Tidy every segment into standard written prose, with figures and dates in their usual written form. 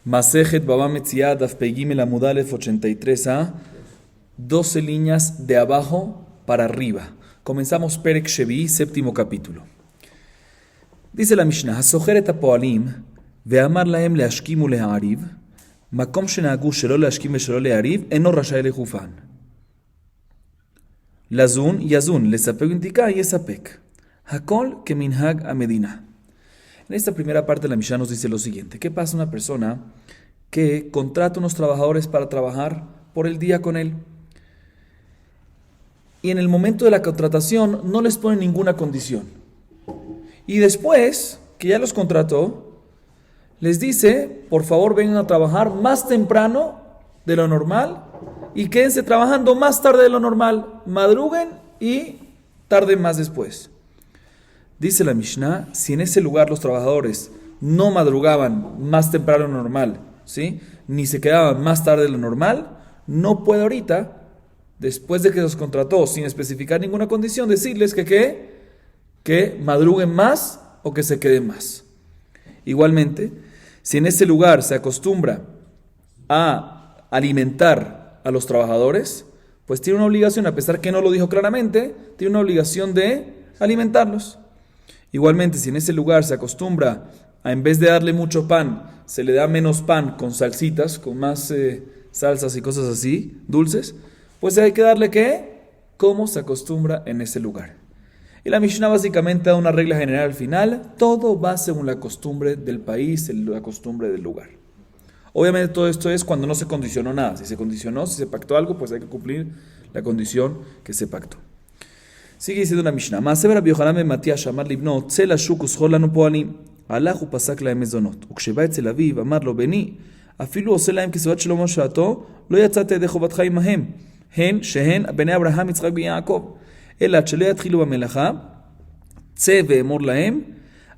Masejet Baba Metziah Daf Peigimel Amud Alef 83a, 12 líneas de abajo para arriba. Comenzamos Perek Shevi, séptimo capítulo. Dice la Mishnah: Hasojeret hapoalim ve'amar lahem leashkim ule'ariv makom shenahagu shelo leashkim ve'shelo le'ariv eno rashay lejufan. Lazun yazun lesapek intika yesapek hakol keminhag amedina. En esta primera parte la Mishnah nos dice lo siguiente: ¿qué pasa una persona que contrata unos trabajadores para trabajar por el día con él? Y en el momento de la contratación no les pone ninguna condición. Y después, que ya los contrató, les dice: por favor vengan a trabajar más temprano de lo normal y quédense trabajando más tarde de lo normal. Madruguen y tarden más después. Dice la Mishnah: si en ese lugar los trabajadores no madrugaban más temprano de lo normal, ¿sí?, ni se quedaban más tarde de lo normal, no puede ahorita, después de que los contrató sin especificar ninguna condición, decirles que madruguen más o que se queden más. Igualmente, si en ese lugar se acostumbra a alimentar a los trabajadores, pues tiene una obligación, a pesar que no lo dijo claramente, tiene una obligación de alimentarlos. Igualmente, si en ese lugar se acostumbra a, en vez de darle mucho pan, se le da menos pan con salsitas, con más salsas y cosas así, dulces, pues hay que darle ¿qué? Como se acostumbra en ese lugar. Y la Mishnah básicamente da una regla general al final: todo va según la costumbre del país, la costumbre del lugar. Obviamente todo esto es cuando no se condicionó nada. Si se condicionó, si se pactó algo, pues hay que cumplir la condición que se pactó. Sigue diciendo la Mishnah: Maaser Rabbi Yochanan ben Mattia shamar libno tze lashuk ushol lanu poalim הלך ופסק להם מזונות, וכשבא אצל אביו אמר לו: בני, אפילו עושה להם כסעודת שלמה שעתו, לא יצאת ידי חובתך עמהם, שהן בני אברהם יצחק ויעקב, אלא עד שלא יתחילו במלאכה, צא ואמור להם,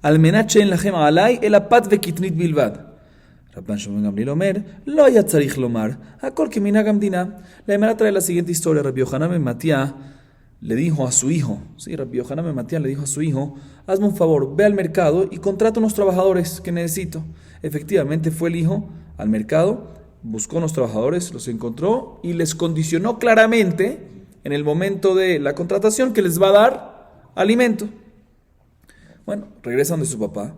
על מנת שאין לכם עליי אלא פת וקטנית בלבד. רבן שמעון גמליאל אומר: לא היה צריך לומר, הכל כמנהג המדינה. La Gemara trae la siguiente historia. Rabbi Yochanan ben Mattia le dijo a su hijo, sí, Rabbi Yochanan ben Mattia le dijo a su hijo: hazme un favor, ve al mercado y contrata unos trabajadores que necesito. Efectivamente fue el hijo al mercado, buscó unos trabajadores, los encontró y les condicionó claramente en el momento de la contratación que les va a dar alimento. Bueno, regresa donde su papá,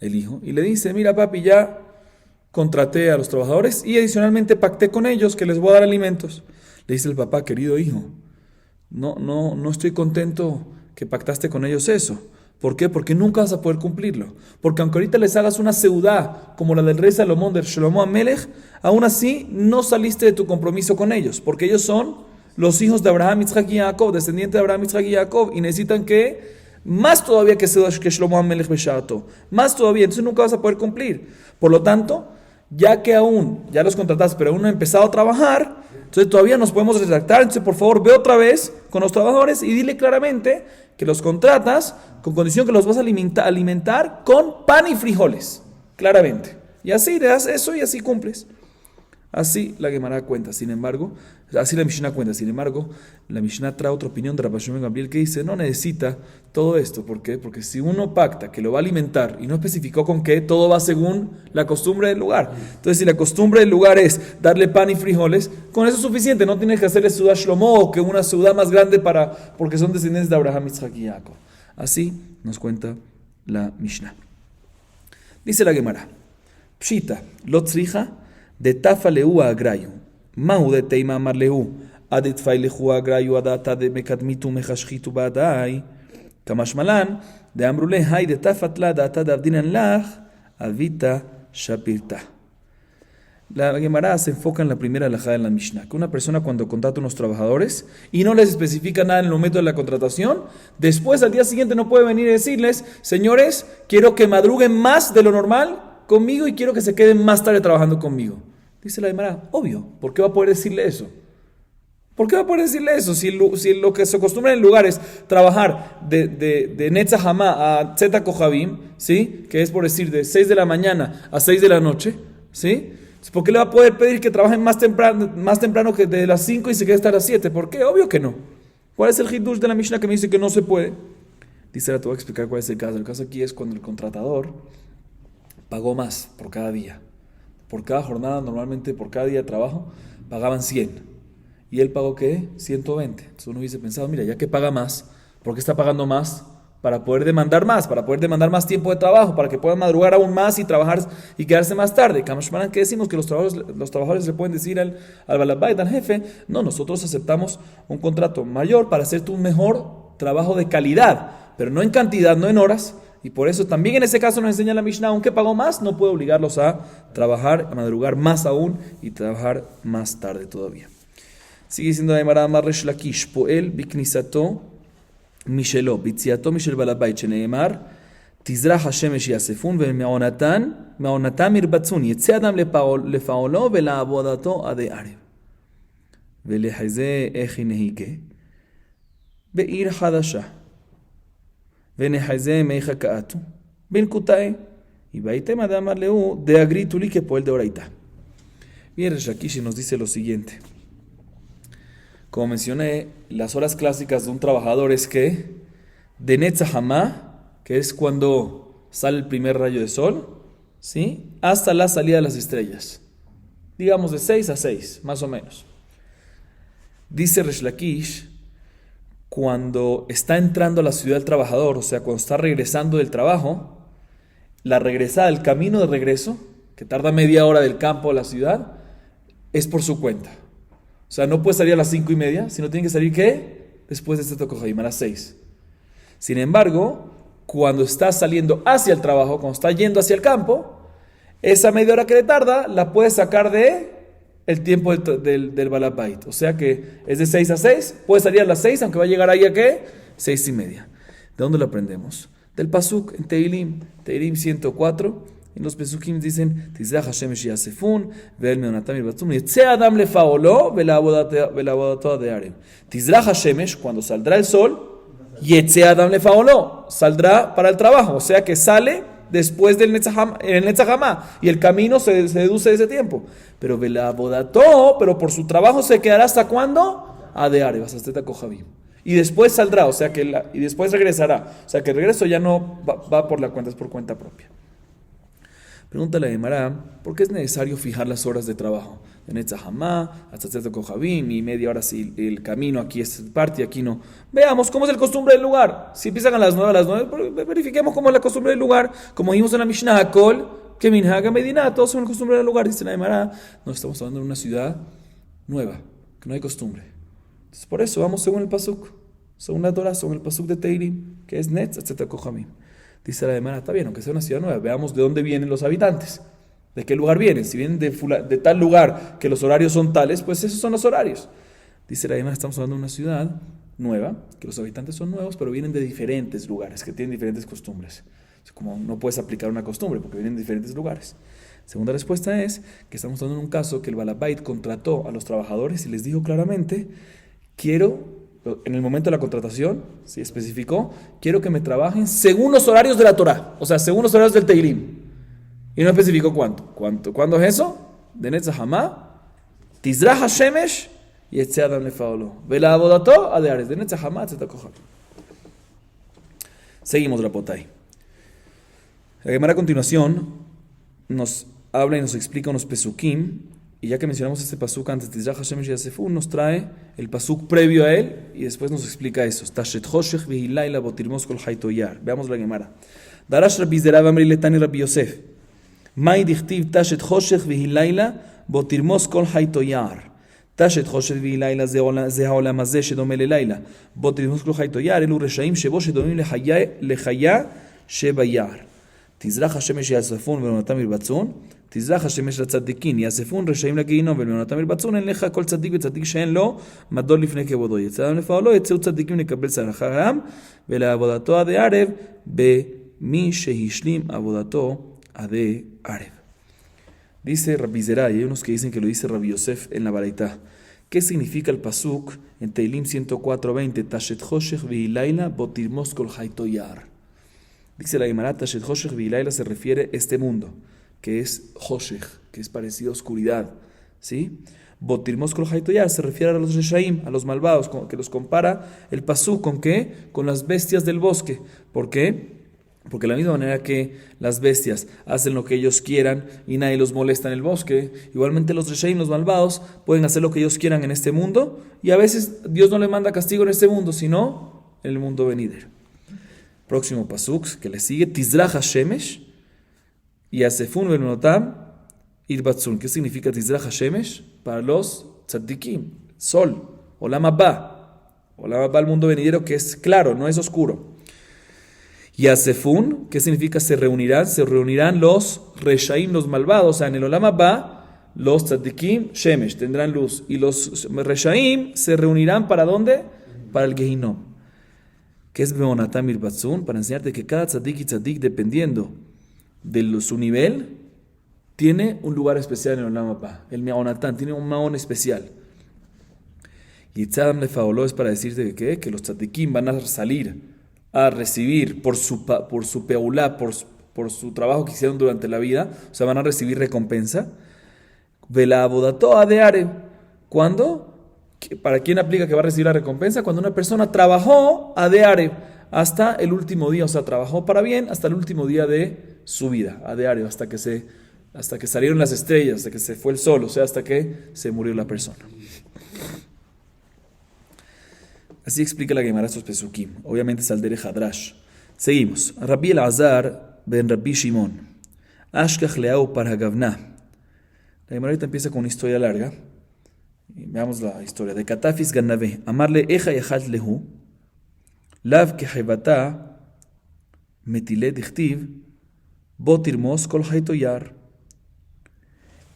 el hijo, y le dice: mira papi, ya contraté a los trabajadores y adicionalmente pacté con ellos que les voy a dar alimentos. Le dice el papá: querido hijo, no estoy contento que pactaste con ellos eso. ¿Por qué? Porque nunca vas a poder cumplirlo. Porque aunque ahorita les hagas una seudá como la del rey Salomón, del Shlomo Amelech, aún así no saliste de tu compromiso con ellos, porque ellos son los hijos de Abraham, Yitzhak y Jacob, descendientes de Abraham, Yitzhak y Jacob, y necesitan que más todavía que Shlomo Amelech Beshato, más todavía, entonces nunca vas a poder cumplir. Por lo tanto, ya que aún, ya los contrataste, pero aún no han empezado a trabajar, entonces todavía nos podemos retractar. Entonces por favor ve otra vez con los trabajadores y dile claramente que los contratas con condición que los vas a alimentar con pan y frijoles, claramente. Y así le das eso y así cumples. Así la Gemara cuenta. Sin embargo, así la Mishnah cuenta. Sin embargo, la Mishnah trae otra opinión de Rabbi Shimon ben Gamliel que dice: no necesita todo esto. ¿Por qué? Porque si uno pacta que lo va a alimentar y no especificó con qué, todo va según la costumbre del lugar. Entonces, si la costumbre del lugar es darle pan y frijoles, con eso es suficiente. No tienes que hacerle Sudá Shlomo o que una Sudá más grande porque son descendientes de Abraham, Yitzhak y Jacob. Así nos cuenta la Mishnah. Dice la Gemara: Pshita, lo tzricha de tafa lehu agrayu. Mahu de teima amar lehu. Adet fai lehu agrayu adata de mekadmitu mechashchitu badai. Kamash malan de amrule hay de tafatla data de abdinan lach avita shapirta. La Gemara se enfoca en la primera halajá de la Mishnah, que una persona cuando contrata unos trabajadores y no les especifica nada en el momento de la contratación, después al día siguiente no puede venir y decirles: señores, quiero que madruguen más de lo normal conmigo y quiero que se queden más tarde trabajando conmigo. Dice la Gemara: obvio, ¿por qué va a poder decirle eso? ¿Por qué va a poder decirle eso? Si lo que se acostumbra en el lugar es trabajar de Netzach Hamá a Tzeta Kohabim, ¿sí?, que es por decir de 6 de la mañana a 6 de la noche, ¿sí?, ¿por qué le va a poder pedir que trabajen más temprano que de las 5 y se quede hasta las 7? ¿Por qué? Obvio que no. ¿Cuál es el hidush de la Mishnah que me dice que no se puede? Dice, ahora te voy a explicar cuál es el caso. El caso aquí es cuando el contratador pagó más por cada día. por cada jornada, normalmente por cada día de trabajo, pagaban 100. Y él pagó, ¿qué? 120. Entonces uno hubiese pensado, mira, ya que paga más, ¿por qué está pagando más? Para poder demandar más tiempo de trabajo, para que puedan madrugar aún más y trabajar y quedarse más tarde. Kamashmaran, ¿qué decimos? Que los trabajadores le pueden decir al balabait, al jefe, no, nosotros aceptamos un contrato mayor para hacerte un mejor trabajo de calidad, pero no en cantidad, no en horas. Y por eso también en ese caso nos enseña la Mishnah, aunque pagó más, no puede obligarlos a trabajar, a madrugar más aún y trabajar más tarde todavía. Sigue diciendo la Gemara, Amar Resh Lakish, Poel biknisato mishelo, bitziato mishel balabait, sheneemar, tizrach hashemesh yasefun, ve'me'onatam irbatzun, yetze adam lefaolo, ve'la'avodato ade arev. Ve'lehaze echi nehike, be'ir hadasha, ve'nehaze meicha ka'atu, ben kutae, y baitem adam arleu, de agrituli que poel de oraita. Bien, Resh Lakish nos dice lo siguiente. Como mencioné, las horas clásicas de un trabajador es que de Netzahama, que es cuando sale el primer rayo de sol, ¿sí? Hasta la salida de las estrellas. Digamos de 6 a 6, más o menos. Dice Resh Lakish, cuando está entrando a la ciudad el trabajador, o sea, cuando está regresando del trabajo, la regresada, el camino de regreso, que tarda media hora del campo a la ciudad, es por su cuenta. O sea, no puede salir a las 5:30, sino tiene que salir, ¿qué? Después de este Kohaim, a las 6. Sin embargo, cuando está saliendo hacia el trabajo, cuando está yendo hacia el campo, esa media hora que le tarda, la puede sacar de el tiempo del balabait. O sea que es de 6 a 6, puede salir a las 6, aunque va a llegar ahí a ¿qué? 6:30. ¿De dónde lo aprendemos? Del Pasuk en Teilim 104. En los Pesukim dicen, Tizrach Hashemesh yasefun, ve'el me'onatam irbatzum, yetze adam lefaolo, ve'la'avodato de arev. Tizrach Hashemesh, cuando saldrá el sol, yetze adam lefaolo, saldrá para el trabajo, o sea que sale después del Netzahama, y el camino se deduce de ese tiempo. Pero ve'la'avodato, pero por su trabajo se quedará ¿hasta cuándo? A de arev, hasta Teta Kohabim. Y después saldrá, o sea que y después regresará. O sea que el regreso ya no va por la cuenta, es por cuenta propia. Pregúntale a Gemara, ¿por qué es necesario fijar las horas de trabajo? De Netzahama hasta Tzeta Kohabim, y media hora si el camino aquí es parte y aquí no. Veamos cómo es la costumbre del lugar. Si empiezan a las 9, verifiquemos cómo es la costumbre del lugar. Como dijimos en la Mishnah, Hakol, que Minhaga Medina, todos son la costumbre del lugar. Dice la Gemara, no estamos hablando de una ciudad nueva, que no hay costumbre. Entonces por eso vamos según el Pasuk, según la Torah, según el Pasuk de Teirim, que es Netz, Tzeta Kohabim. Dice la Gemara, está bien, aunque sea una ciudad nueva, veamos de dónde vienen los habitantes, de qué lugar vienen. Si vienen de tal lugar que los horarios son tales, pues esos son los horarios. Dice la Gemara, estamos hablando de una ciudad nueva, que los habitantes son nuevos, pero vienen de diferentes lugares, que tienen diferentes costumbres. O sea, como no puedes aplicar una costumbre, porque vienen de diferentes lugares. Segunda respuesta es que estamos hablando de un caso que el balabait contrató a los trabajadores y les dijo claramente, en el momento de la contratación, si especificó, quiero que me trabajen según los horarios de la Torah, o sea, según los horarios del Teilim. Y no especificó ¿Cuándo es eso? De Netzahama, Tizrach Hashemesh, Yetze Adam lefaolo, ve'la'avodato ade arev, de Netzahama, Tzeta Kohabim. Seguimos, Rapotay. La Gemara a continuación nos habla y nos explica unos pesukim. Y ya que mencionamos este pasuk antes de Tizrach Hashemesh yasefun, nos trae el pasuk previo a él y después nos explica eso. Tashet choshech v'hilayla botirmos kol haytoyar. Veamos la Gemara. Darash Rabbi Zera v'amri letani Rabbi Yosef. Mai dichtiv tashet choshech v'hilayla botirmos kol haytoyar. Tashet choshech v'hilayla ze haolam hazeh shedome lelayla. Botirmos kol haytoyar elu reshaim shebo shedomim lechaya shebayar. Tizrach Hashemesh yasefun ve'onatam irbatzun. תזרח השמש לצדיקים, יאספון רשעים לגיהינום ולמנותם ירבצון, אין לך כל צדיק וצדיק שאין לו מדור לפני כבודו. יצא אדם לפעולו, יצאו צדיקים לקבל שכרם, ולעבודתו עדי ערב, במי שהשלים עבודתו עדי ערב. Dice Rabbi Zera, y hay unos que dicen que lo dice Rabbi Yosef en la Baraitá. ¿Qué significa el pasuk en Teilim 104:20? Tashet choshech v'ilayla botirmos kol haytoyar. Dice la Gemara, Tashet choshech v'ilayla se refiere a este mundo, que es Hoshech, que es parecido a oscuridad, ¿sí? Botirmos kol haytoyar se refiere a los reshaim, a los malvados, que los compara el pasuk con ¿qué? Con las bestias del bosque. ¿Por qué? Porque de la misma manera que las bestias hacen lo que ellos quieran y nadie los molesta en el bosque, igualmente los reshaim, los malvados, pueden hacer lo que ellos quieran en este mundo y a veces Dios no le manda castigo en este mundo, sino en el mundo venidero. Próximo pasuk que le sigue, Tizrach Hashemesh y Asefun Benotam Irbatzun. ¿Qué significa Tizrach Hashemesh? Para los tzaddikim, sol, Olam Abba, el mundo venidero que es claro, no es oscuro. Y Asefun, ¿qué significa se reunirán? Se reunirán los reshaim, los malvados, o sea, en el Olam Abba, los tzaddikim, Shemesh, tendrán luz, y los reshaim se reunirán ¿para dónde? Para el Gehinom. ¿Qué es Beonatam Irbatzun? Para enseñarte que cada tzaddik y tzaddik, dependiendo de su nivel, tiene un lugar especial en el Olam Abba. El Meonatán tiene un maón especial. Y Tzadam le faoló es para decirte que los tzaddikim van a salir a recibir por su peulá, por su trabajo que hicieron durante la vida, o sea, van a recibir recompensa. Vela abodató adeare. ¿Cuándo? ¿Para quién aplica que va a recibir la recompensa? Cuando una persona trabajó adeare hasta el último día, o sea, trabajó para bien hasta el último día de su vida, adeare, hasta que salieron las estrellas, hasta que se fue el sol, o sea, hasta que se murió la persona. Así explica la Gemara estos pesukim. Obviamente es al derech hadrash. Seguimos. Rabbi Elazar ben Rabbi Shimon. Ashkach leau par hagavna. La Gemara ahorita empieza con una historia larga. Y veamos la historia. De Katafis ganave. Amarle eja yachalt lehu. Lav kehevata metile dichtiv. Botirmos kol haytoyar.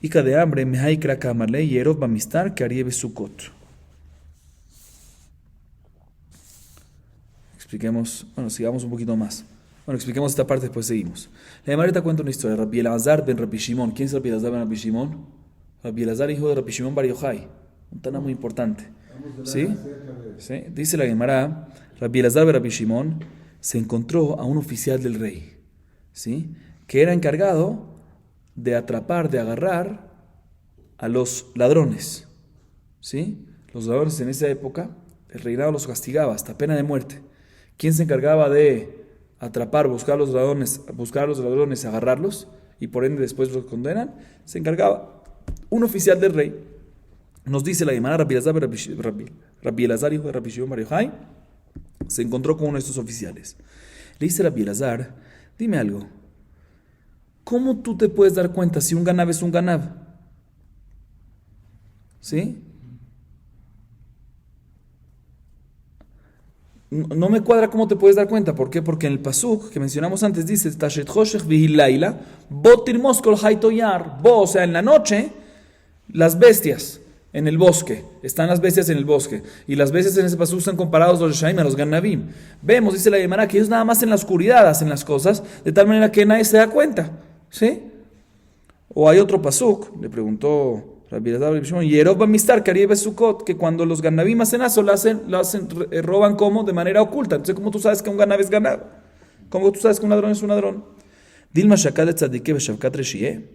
Ica de hambre mehaikra kamarle yerov bamistar que ariebe sukot. Sigamos un poquito más. Expliquemos esta parte, después seguimos. La Gemara ahorita cuenta una historia. Rabbi Elazar ben Rabbi Shimon. ¿Quién es Rabbi Elazar ben Rabbi Shimon? Rabbi Elazar, hijo de Rabbi Shimon Bar Yochai. Un tana muy importante. ¿Sí? ¿Sí? Dice la Gemara, Rabbi Elazar ben Rabbi Shimon se encontró a un oficial del rey, ¿sí? Que era encargado de atrapar, de agarrar a los ladrones. ¿Sí? Los ladrones en esa época, el reinado los castigaba hasta pena de muerte. ¿Quién se encargaba de atrapar, buscar a los ladrones, agarrarlos y por ende después los condenan? Se encargaba un oficial del rey. Nos dice la Gemara, Rabbi Elazar, hijo de Rabbi Shimon Bar Yochai, se encontró con uno de estos oficiales. Le dice Rabbi Elazar, dime algo, ¿cómo tú te puedes dar cuenta si un ganab es un ganab? ¿Sí? No me cuadra cómo te puedes dar cuenta. ¿Por qué? Porque en el pasuk que mencionamos antes dice Tashet Choshech Vihilaila Botirmos Kol Haytoyar. O sea, en la noche, las bestias en el bosque. Están las bestias en el bosque. Y las bestias en ese pasuk están comparados los Reshaim a los Ganavim. Vemos, dice la Gemara, que ellos nada más en la oscuridad hacen las cosas, de tal manera que nadie se da cuenta. ¿Sí? O hay otro pasuk, le preguntó Rabbi Elazar ben Shimon, Yerov bamistar kariebe sukot, que cuando los ganabim hacen eso, roban como de manera oculta. Entonces, ¿cómo tú sabes que un ganab es ganab? ¿Cómo tú sabes que un ladrón es un ladrón? Dilma shakad tzadike beshavkat reshie.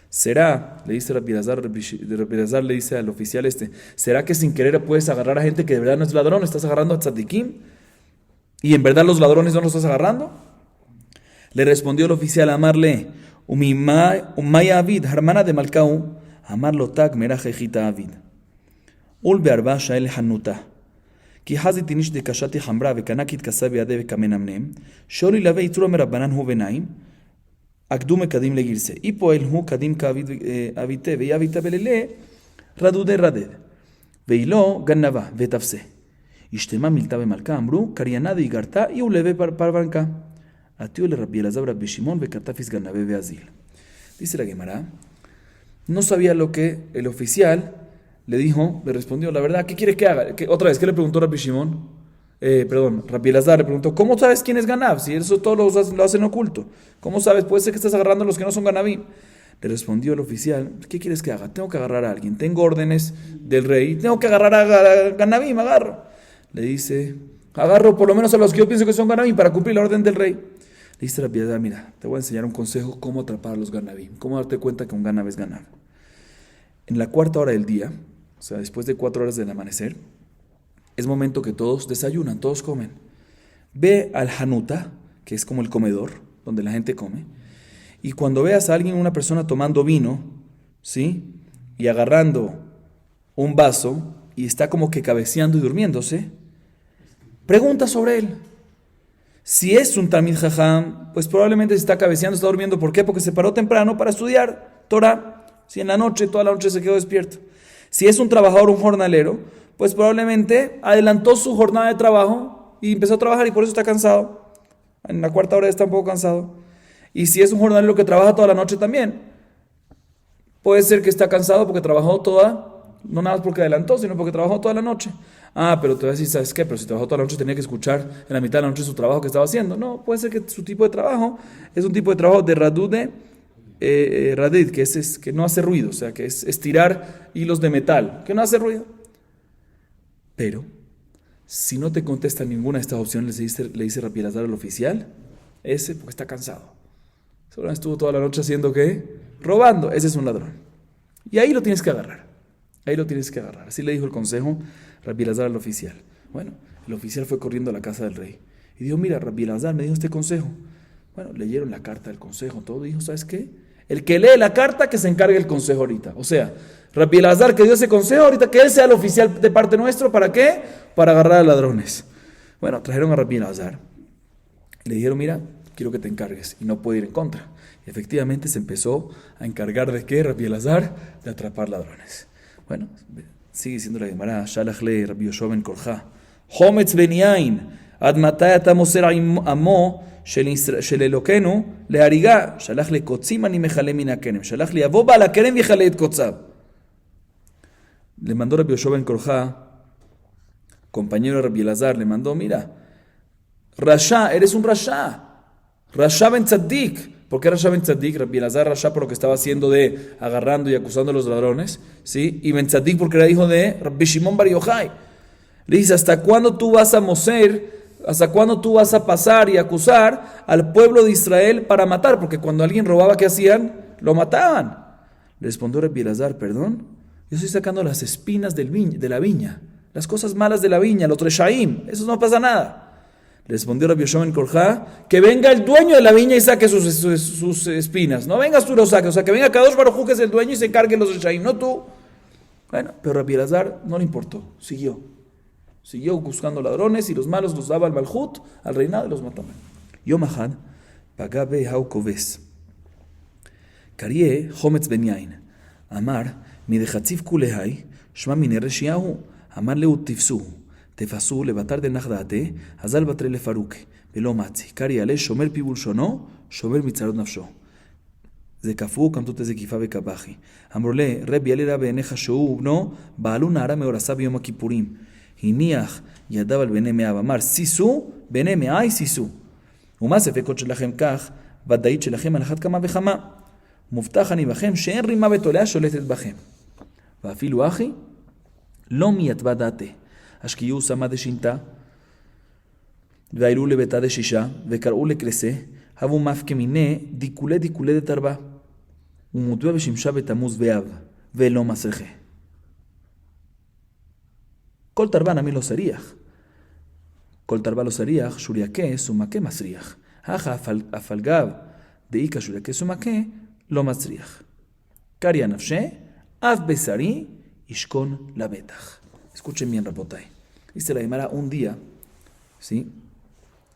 ¿Será? Le dice Rabbi Elazar, le dice al oficial ¿será que sin querer puedes agarrar a gente que de verdad no es ladrón? ¿Estás agarrando a tzadikim? ¿Y en verdad los ladrones no los estás agarrando? Le respondió el oficial a amarle, Umay Avid, hermana de Malkau, Amar lo tag merach ejita avid. Ul be'arba sha'el hanuta. Ki hazit inish de kashati hamra vekanakit kasabi ade vekamenamnem. Shori lave itzuro merabanan hu venaim. Akdume kadim legirse. Ipo el hu kadim ka avite ve'yavita belele radude raded. Veilo ganava vetafse. Ishtema milta bemalka amru kariana de igarta y uleve parvanka. Atiu le Rabbi Elazar Rabbi Shimon vekatafis ganave veazil. Dice la Gemara. No sabía lo que el oficial le dijo, le respondió, la verdad, ¿qué quieres que haga? Otra vez, ¿qué le preguntó Rabbi Shimon? Rabbi Elazar le preguntó, ¿cómo sabes quién es Ganab? Si eso todo lo hacen oculto. ¿Cómo sabes? Puede ser que estás agarrando a los que no son Ganabim. Le respondió el oficial, ¿qué quieres que haga? Tengo que agarrar a alguien, tengo órdenes del rey, tengo que agarrar a Ganabim, agarro. Le dice, agarro por lo menos a los que yo pienso que son Ganabim para cumplir la orden del rey. Le dice Rabbi Elazar, mira, te voy a enseñar un consejo cómo atrapar a los Ganabim, cómo darte cuenta que un Ganab es Ganab. En la cuarta hora del día, o sea, después de 4 horas del amanecer, es momento que todos desayunan, todos comen. Ve al Hanuta que es como el comedor, donde la gente come. Y cuando veas a alguien, una persona tomando vino, ¿sí? Y agarrando un vaso y está como que cabeceando y durmiéndose, pregunta sobre él. Si es un Talmid Jajam, pues probablemente se está cabeceando, está durmiendo. ¿Por qué? Porque se paró temprano para estudiar Torah. Si en la noche, toda la noche se quedó despierto. Si es un trabajador, un jornalero, pues probablemente adelantó su jornada de trabajo y empezó a trabajar y por eso está cansado. En la cuarta hora está un poco cansado. Y si es un jornalero que trabaja toda la noche también, puede ser que está cansado porque trabajó no nada más porque adelantó, sino porque trabajó toda la noche. Pero te voy a decir, ¿sabes qué? Pero si trabajó toda la noche tenía que escuchar en la mitad de la noche su trabajo que estaba haciendo. No, puede ser que su tipo de trabajo es un tipo de trabajo de radid, que no hace ruido, o sea, que es estirar hilos de metal, que no hace ruido. Pero, si no te contesta ninguna de estas opciones, le dice Rabbi Elazar al oficial, ese porque está cansado. Seguramente estuvo toda la noche haciendo ¿qué? Robando. Ese es un ladrón. Y ahí lo tienes que agarrar. Así le dijo el consejo Rabbi Elazar al oficial. Bueno, el oficial fue corriendo a la casa del rey. Y dijo, mira, Rabbi Elazar me dijo este consejo. Bueno, leyeron la carta del consejo, todo. Dijo, ¿sabes qué? El que lee la carta, que se encargue el consejo ahorita. O sea, Rabbi Elazar que dio ese consejo, ahorita que él sea el oficial de parte nuestro. ¿Para qué? Para agarrar a ladrones. Bueno, trajeron a Rabbi Elazar. Y le dijeron, mira, quiero que te encargues. Y no puede ir en contra. Y efectivamente se empezó a encargar de ¿qué? Rabbi Elazar, de atrapar ladrones. Bueno, sigue diciendo la Gemara, Shalach le Rabbi Yoshua ben Korja, Hometz ben Yain, ad matay ata moser amo shel Elokenu lehariga, Shalach le kotzim ani mechale min hakerem, Shalach le yavo ba'al hakerem vichale et kotzav. Le mandó Rabbi Yoshua ben Korja, compañero de Rabbi Elazar, le mandó, mira, Rasha, eres un Rasha, Rasha ben Tzaddik. ¿Por qué Rasha ben Tzaddik? Rabbi Elazar Rasha por lo que estaba haciendo de agarrando y acusando a los ladrones, ¿sí? Y ben Tzaddik porque era hijo de Rabbi Shimon Bar Yochai. Le dice, ¿hasta cuándo tú vas a moser? ¿Hasta cuándo tú vas a pasar y acusar al pueblo de Israel para matar? Porque cuando alguien robaba, ¿qué hacían? Lo mataban. Le respondió Rabbi Elazar, perdón, yo estoy sacando las espinas de la viña, las cosas malas de la viña, los reshaim, eso no pasa nada. Le respondió Rabbi Yoshua ben Korja, que venga el dueño de la viña y saque sus espinas. No vengas tú y lo saques. O sea, que venga Kadosh Baruj Hu, que es el dueño, y se encargue los reshaim, no tú. Bueno, pero Rabbi Elazar no le importó. Siguió buscando ladrones y los malos los daba al Malhut, al reinado, y los mataba. Yom Ahad, pagabe haukoves. Karie Hometz ben Yain. Amar, midechatziv kulehai, shma mine reshiahu. Amar leut tifsuhu. תפסו לבטר דנח דעתה, אזל בתרי לפרוק, ולא מצי. קרי עלי שומר פיבול שונו, שומר מצרות נפשו. זה כפו, כמתות איזה כיפה וקבחי. אמרו לה, רבי אלי ראה בעיניך שהוא ובנו, בעלו נערה מאורסה ביום הכיפורים. הניח ידיו על בני מאב, אמר, סיסו, בני מאי סיסו. ומה ספקות שלכם כך, ודאית שלכם על אחת כמה וכמה. מובטח אני בכם שאין רימה ותולעה שולטת בכם. ואפילו אחי, לא מיתבה דעתה. השקיעו שמה דשינתה, והעלו לביתה דשישה, וקראו לקרסה, הבו מפקה מיני, דיקולי דתרבה, ומוטבע בשמשה בתמוז ואב, ולא מסרחה. כל תרבה נמי לא סריח. כל תרבה לא סריח, שוריקה סומקה מסריח. הכה הפלגב, דאיקה שוריקה סומקה, לא מסריח. קריה נפשה, אף בשרי, ישכון לבטח. Escuchen bien, Rabotay. Dice la Gemara, un día, ¿sí?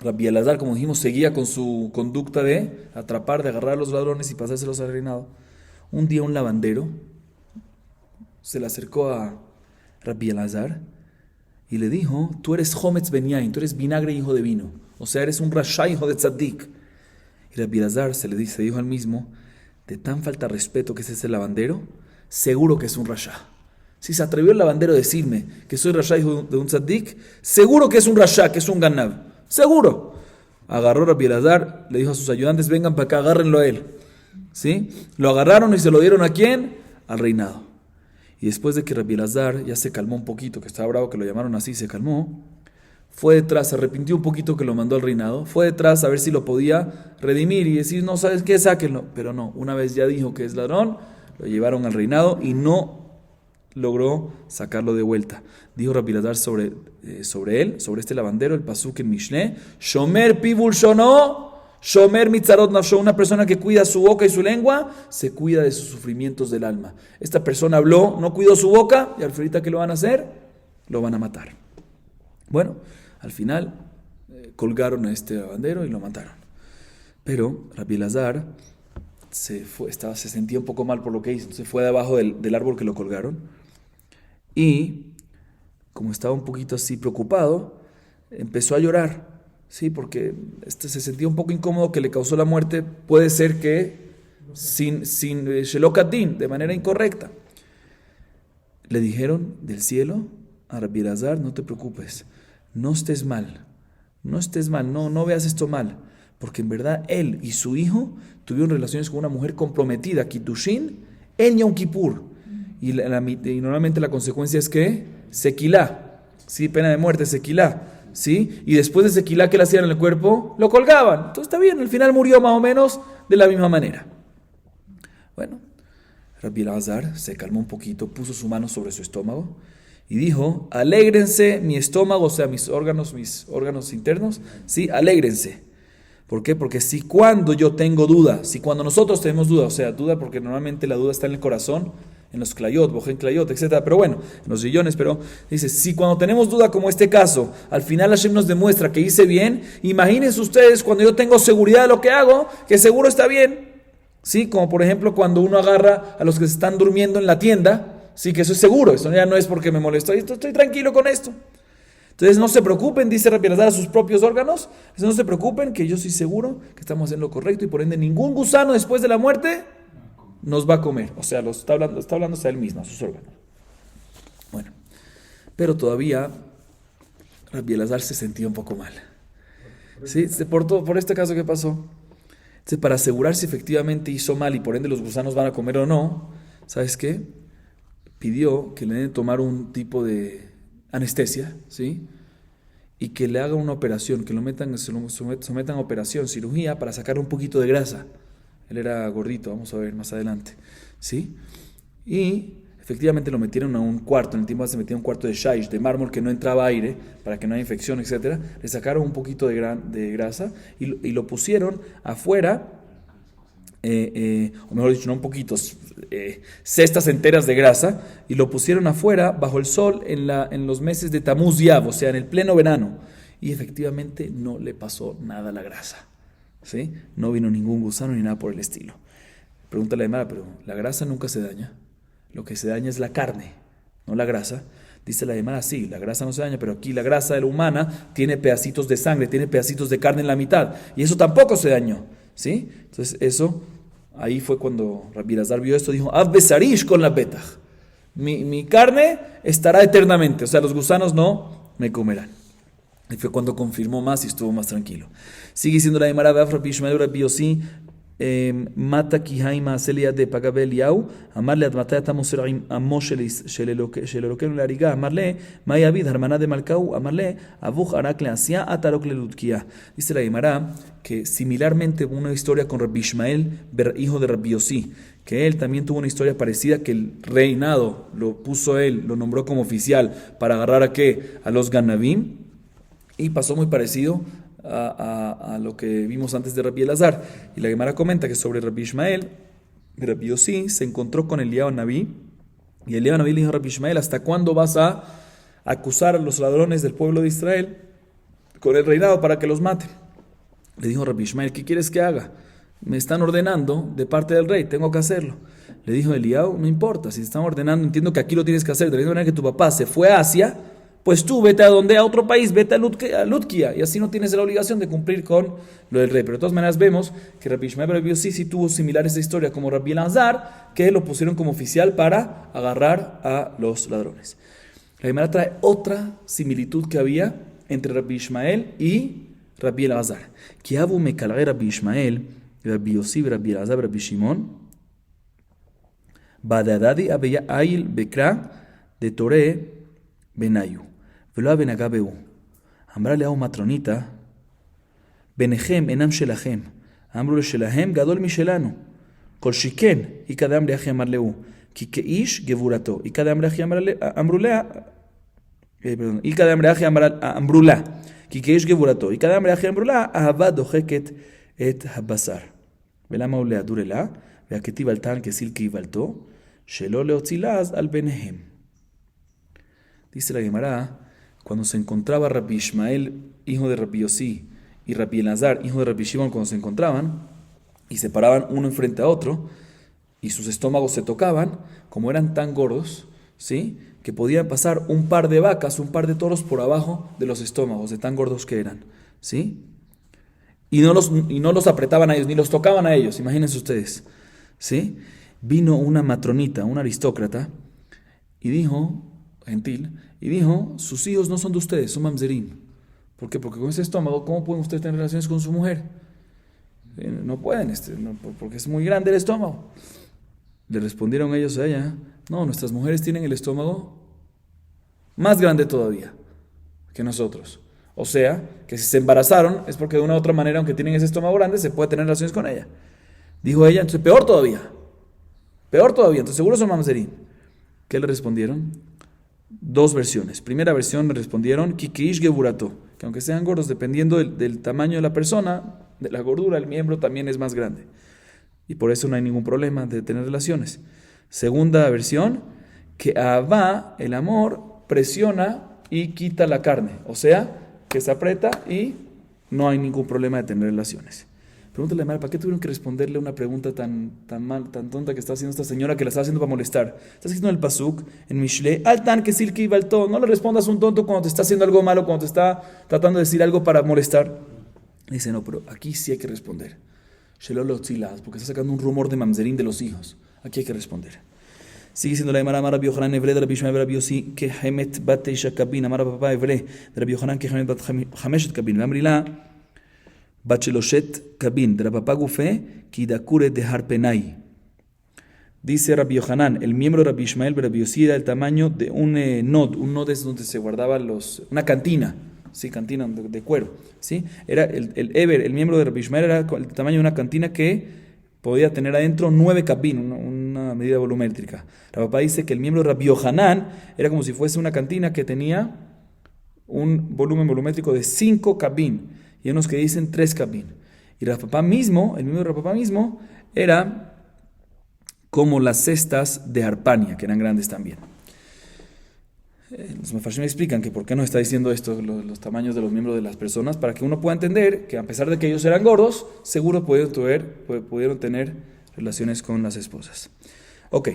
Rabbi Elazar, como dijimos, seguía con su conducta de atrapar, de agarrar a los ladrones y pasárselos al reinado. Un día un lavandero se le acercó a Rabbi Elazar y le dijo, tú eres Hometz ben Yain, tú eres vinagre hijo de vino. O sea, eres un Rasha hijo de Tzaddik. Y Rabbi Elazar se dijo al mismo, de tan falta de respeto que es ese lavandero, seguro que es un Rasha. Si se atrevió el lavandero a decirme que soy Rasha hijo de un Tzaddik, seguro que es un Rasha, que es un Ganab. Seguro. Agarró Rabbi Elazar, le dijo a sus ayudantes, vengan para acá, agárrenlo a él. ¿Sí? Lo agarraron y se lo dieron ¿a quién? Al reinado. Y después de que Rabbi Elazar ya se calmó un poquito, que estaba bravo que lo llamaron así, se calmó, fue detrás, se arrepintió un poquito que lo mandó al reinado, fue detrás a ver si lo podía redimir y decir, no, ¿sabes qué? Sáquenlo. Pero no, una vez ya dijo que es ladrón, lo llevaron al reinado y no logró sacarlo de vuelta. Dijo Rabbi Elazar sobre él, sobre este lavandero, el pasuk en Mishneh, Shomer pibul shono, Shomer mitzarot nafsho, una persona que cuida su boca y su lengua, se cuida de sus sufrimientos del alma. Esta persona habló, no cuidó su boca, y al final, ¿qué lo van a hacer? Lo van a matar. Bueno, al final colgaron a este lavandero y lo mataron. Pero Rabbi Elazar se sentía un poco mal por lo que hizo, se fue debajo del árbol que lo colgaron, y como estaba un poquito así preocupado, empezó a llorar. Sí, porque se sentía un poco incómodo, que le causó la muerte, puede ser que sin shelokatin, de manera incorrecta. Le dijeron del cielo a Rabbi Elazar: no te preocupes, no estés mal, no veas esto mal, porque en verdad él y su hijo tuvieron relaciones con una mujer comprometida, Kitushin, en Yom Kippur, y normalmente la consecuencia es que sequilá, sí, pena de muerte, sequilá. ¿Sí? Y después de ese quilá que le hacían en el cuerpo, lo colgaban. Entonces está bien, al final murió más o menos de la misma manera. Bueno, Rabbi Elazar se calmó un poquito, puso su mano sobre su estómago y dijo: alégrense mi estómago, o sea, mis órganos internos, ¿sí? Alégrense. ¿Por qué? Porque si cuando yo tengo duda, si cuando nosotros tenemos duda, o sea, duda porque normalmente la duda está en el corazón, en los clayot, bojen clayot, etc. Pero bueno, en los sillones, pero dice, si cuando tenemos duda como este caso, al final Hashem nos demuestra que hice bien, imagínense ustedes cuando yo tengo seguridad de lo que hago, que seguro está bien. ¿Sí? Como por ejemplo cuando uno agarra a los que se están durmiendo en la tienda, sí, que eso es seguro, eso ya no es porque me molestó, estoy tranquilo con esto. Entonces no se preocupen, dice Rabbi Elazar a sus propios órganos, no se preocupen, que yo estoy seguro que estamos haciendo lo correcto, y por ende ningún gusano después de la muerte nos va a comer. O sea, está hablando a él mismo, a sus órganos. Bueno, pero todavía Rabbi Elazar se sentía un poco mal. ¿Sí? Por este caso que pasó. Entonces, para asegurar si efectivamente hizo mal y por ende los gusanos van a comer o no, ¿sabes qué? Pidió que le den tomar un tipo de anestesia, ¿sí? Y que le hagan una operación, que sometan a operación, cirugía, para sacar un poquito de grasa. Él era gordito, vamos a ver más adelante, ¿sí? Y efectivamente lo metieron a un cuarto, en el tiempo se metía un cuarto de shaish, de mármol, que no entraba aire, para que no haya infección, etc. Le sacaron un poquito de grasa y lo pusieron afuera, o mejor dicho, no un poquito, cestas enteras de grasa, y lo pusieron afuera, bajo el sol, en los meses de Tamuz y Av, o sea, en el pleno verano. Y efectivamente no le pasó nada a la grasa. ¿Sí? No vino ningún gusano ni nada por el estilo. Pregúntale a Aymara, pero la grasa nunca se daña. Lo que se daña es la carne, no la grasa. Dice la Aymara, sí, la grasa no se daña, pero aquí la grasa de la humana tiene pedacitos de sangre, tiene pedacitos de carne en la mitad, y eso tampoco se dañó. ¿Sí? Entonces eso, ahí fue cuando Rabbi Elazar vio esto, dijo, Av besarish con la betach. Mi carne estará eternamente, o sea, los gusanos no me comerán. Y fue cuando confirmó más y estuvo más tranquilo. Sigue diciendo la Gemara, Rabbi Ishmael Rabbi Yossi, mata kihaima celia de pagabel yau, amarle admataya tamoser amo shelelokenu lariga, amarle mayavid hermana de malkau, amarle abuch arakle asia atarok lelutkia. Dice la Gemara que similarmente hubo una historia con Rabbi Ishmael, hijo de Rabbi Yossi, que él también tuvo una historia parecida, que el reinado lo puso él, lo nombró como oficial para agarrar a qué, a los ganavim. Y pasó muy parecido a lo que vimos antes de Rabbi Elazar. Y la Gemara comenta que sobre Rabbi Ishmael, Rabbi Yossi se encontró con Eliyahu Naví, y Eliyahu Naví le dijo a Rabbi Ishmael, ¿hasta cuándo vas a acusar a los ladrones del pueblo de Israel con el reinado para que los maten? Le dijo Rabbi Ishmael, ¿qué quieres que haga? Me están ordenando de parte del rey, tengo que hacerlo. Le dijo Eliyahu, no importa, si te están ordenando, entiendo que aquí lo tienes que hacer. De la misma manera que tu papá se fue a Asia, pues tú vete a otro país, vete a Lutkia, y así no tienes la obligación de cumplir con lo del rey. Pero de todas maneras vemos que Rabbi Ishmael Rabbi Yossi sí tuvo similar esa historia como Rabbi Elazar, que lo pusieron como oficial para agarrar a los ladrones. La Gemara trae otra similitud que había entre Rabbi Ishmael y Rabbi Elazar. Que abu me calgué Rabbi Ishmael, Rabbi Yossi, Rabbi Elazar, Rabbi Shimon, badadadi abeya ail bekra de Toré benayu. ולא הבנהגה בהו. אמרה להו מטרוניתא, ביניכם אינם שלכם. אמרו לשלהם גדול משלנו. כל שכן, איכא דאמרי אחי אמר להו, כי כאיש גבורתו. איכא דאמרי אחי אמרו לה, איכא דאמרי אחי אמרו לה, כי כאיש גבורתו. איכא דאמרי אחי אמרו לה, אהבה דוחקת et habasar. Velama uleadurela, veaketiv altan kesil kivalto, shelo leotzilaz al benehem. Dice la Gemara, cuando se encontraba Rabbi Ishmael, hijo de Rabbi Yossi, y Rabbi Elazar, hijo de Rabbi Shimon, cuando se encontraban y se paraban uno enfrente a otro y sus estómagos se tocaban, como eran tan gordos, ¿sí?, que podían pasar un par de vacas, un par de toros por abajo de los estómagos, de tan gordos que eran, ¿sí? Y no los apretaban a ellos, ni los tocaban a ellos, imagínense ustedes, ¿sí? Vino una matronita, una aristócrata, y dijo, gentil, y dijo, sus hijos no son de ustedes, son mamzerim. ¿Por qué? Porque con ese estómago, ¿cómo pueden ustedes tener relaciones con su mujer? No pueden, porque es muy grande el estómago. Le respondieron ellos a ella, no, nuestras mujeres tienen el estómago más grande todavía que nosotros. O sea, que si se embarazaron es porque de una u otra manera, aunque tienen ese estómago grande, se puede tener relaciones con ella. Dijo ella, entonces peor todavía, entonces seguro son mamzerim. ¿Qué le respondieron? Dos versiones. Primera versión le respondieron, Kikiish geburato, que aunque sean gordos, dependiendo del tamaño de la persona, de la gordura, el miembro también es más grande. Y por eso no hay ningún problema de tener relaciones. Segunda versión, que Ahavá, el amor, presiona y quita la carne. O sea, que se aprieta y no hay ningún problema de tener relaciones. Pregúntale a Mara, ¿para qué tuvieron que responderle una pregunta tan tonta que está haciendo esta señora, que la está haciendo para molestar? Está escrito en el Pasuk, en Mishle, Altan que silki balto. No le respondas a un tonto cuando te está haciendo algo malo, cuando te está tratando de decir algo para molestar. Dice, no, pero aquí sí hay que responder. Shelolo tzilaz, porque está sacando un rumor de mamzerín de los hijos. Aquí hay que responder. Sigue siendo la Gemara, Amar Rabbi Yochanan Evre de Rabbi Ishmael Rabbi Yossi, que Hemet bat teisha kabin, Amar papá Evre de Rabbi Yochanan, que Hemet bat chameshet kabin. Amrila, bat sheloshet kabin, de Rabbi papá Gufe, ki dakure de harpenai. Dice Rabbi Yochanan, el miembro de Rabbi Ishmael Rabbi Yossi era el tamaño de un nod. Un nod es donde se guardaba una cantina. Sí, cantina de cuero, ¿sí? Era el miembro de Rabbi Ishmael era el tamaño de una cantina que podía tener adentro 9 kabin, una medida volumétrica. Rabbi papá dice que el miembro de Rabbi Yochanan era como si fuese una cantina que tenía un volumen volumétrico de 5 kabin, y hay unos que dicen 3 kabin. Y Rabbi papá mismo, el miembro de Rabbi papá mismo, era como las cestas de Arpania, que eran grandes también. Los Mefarshim explican que por qué nos está diciendo esto, los tamaños de los miembros de las personas, para que uno pueda entender que a pesar de que ellos eran gordos, seguro pudieron tener relaciones con las esposas. Ok,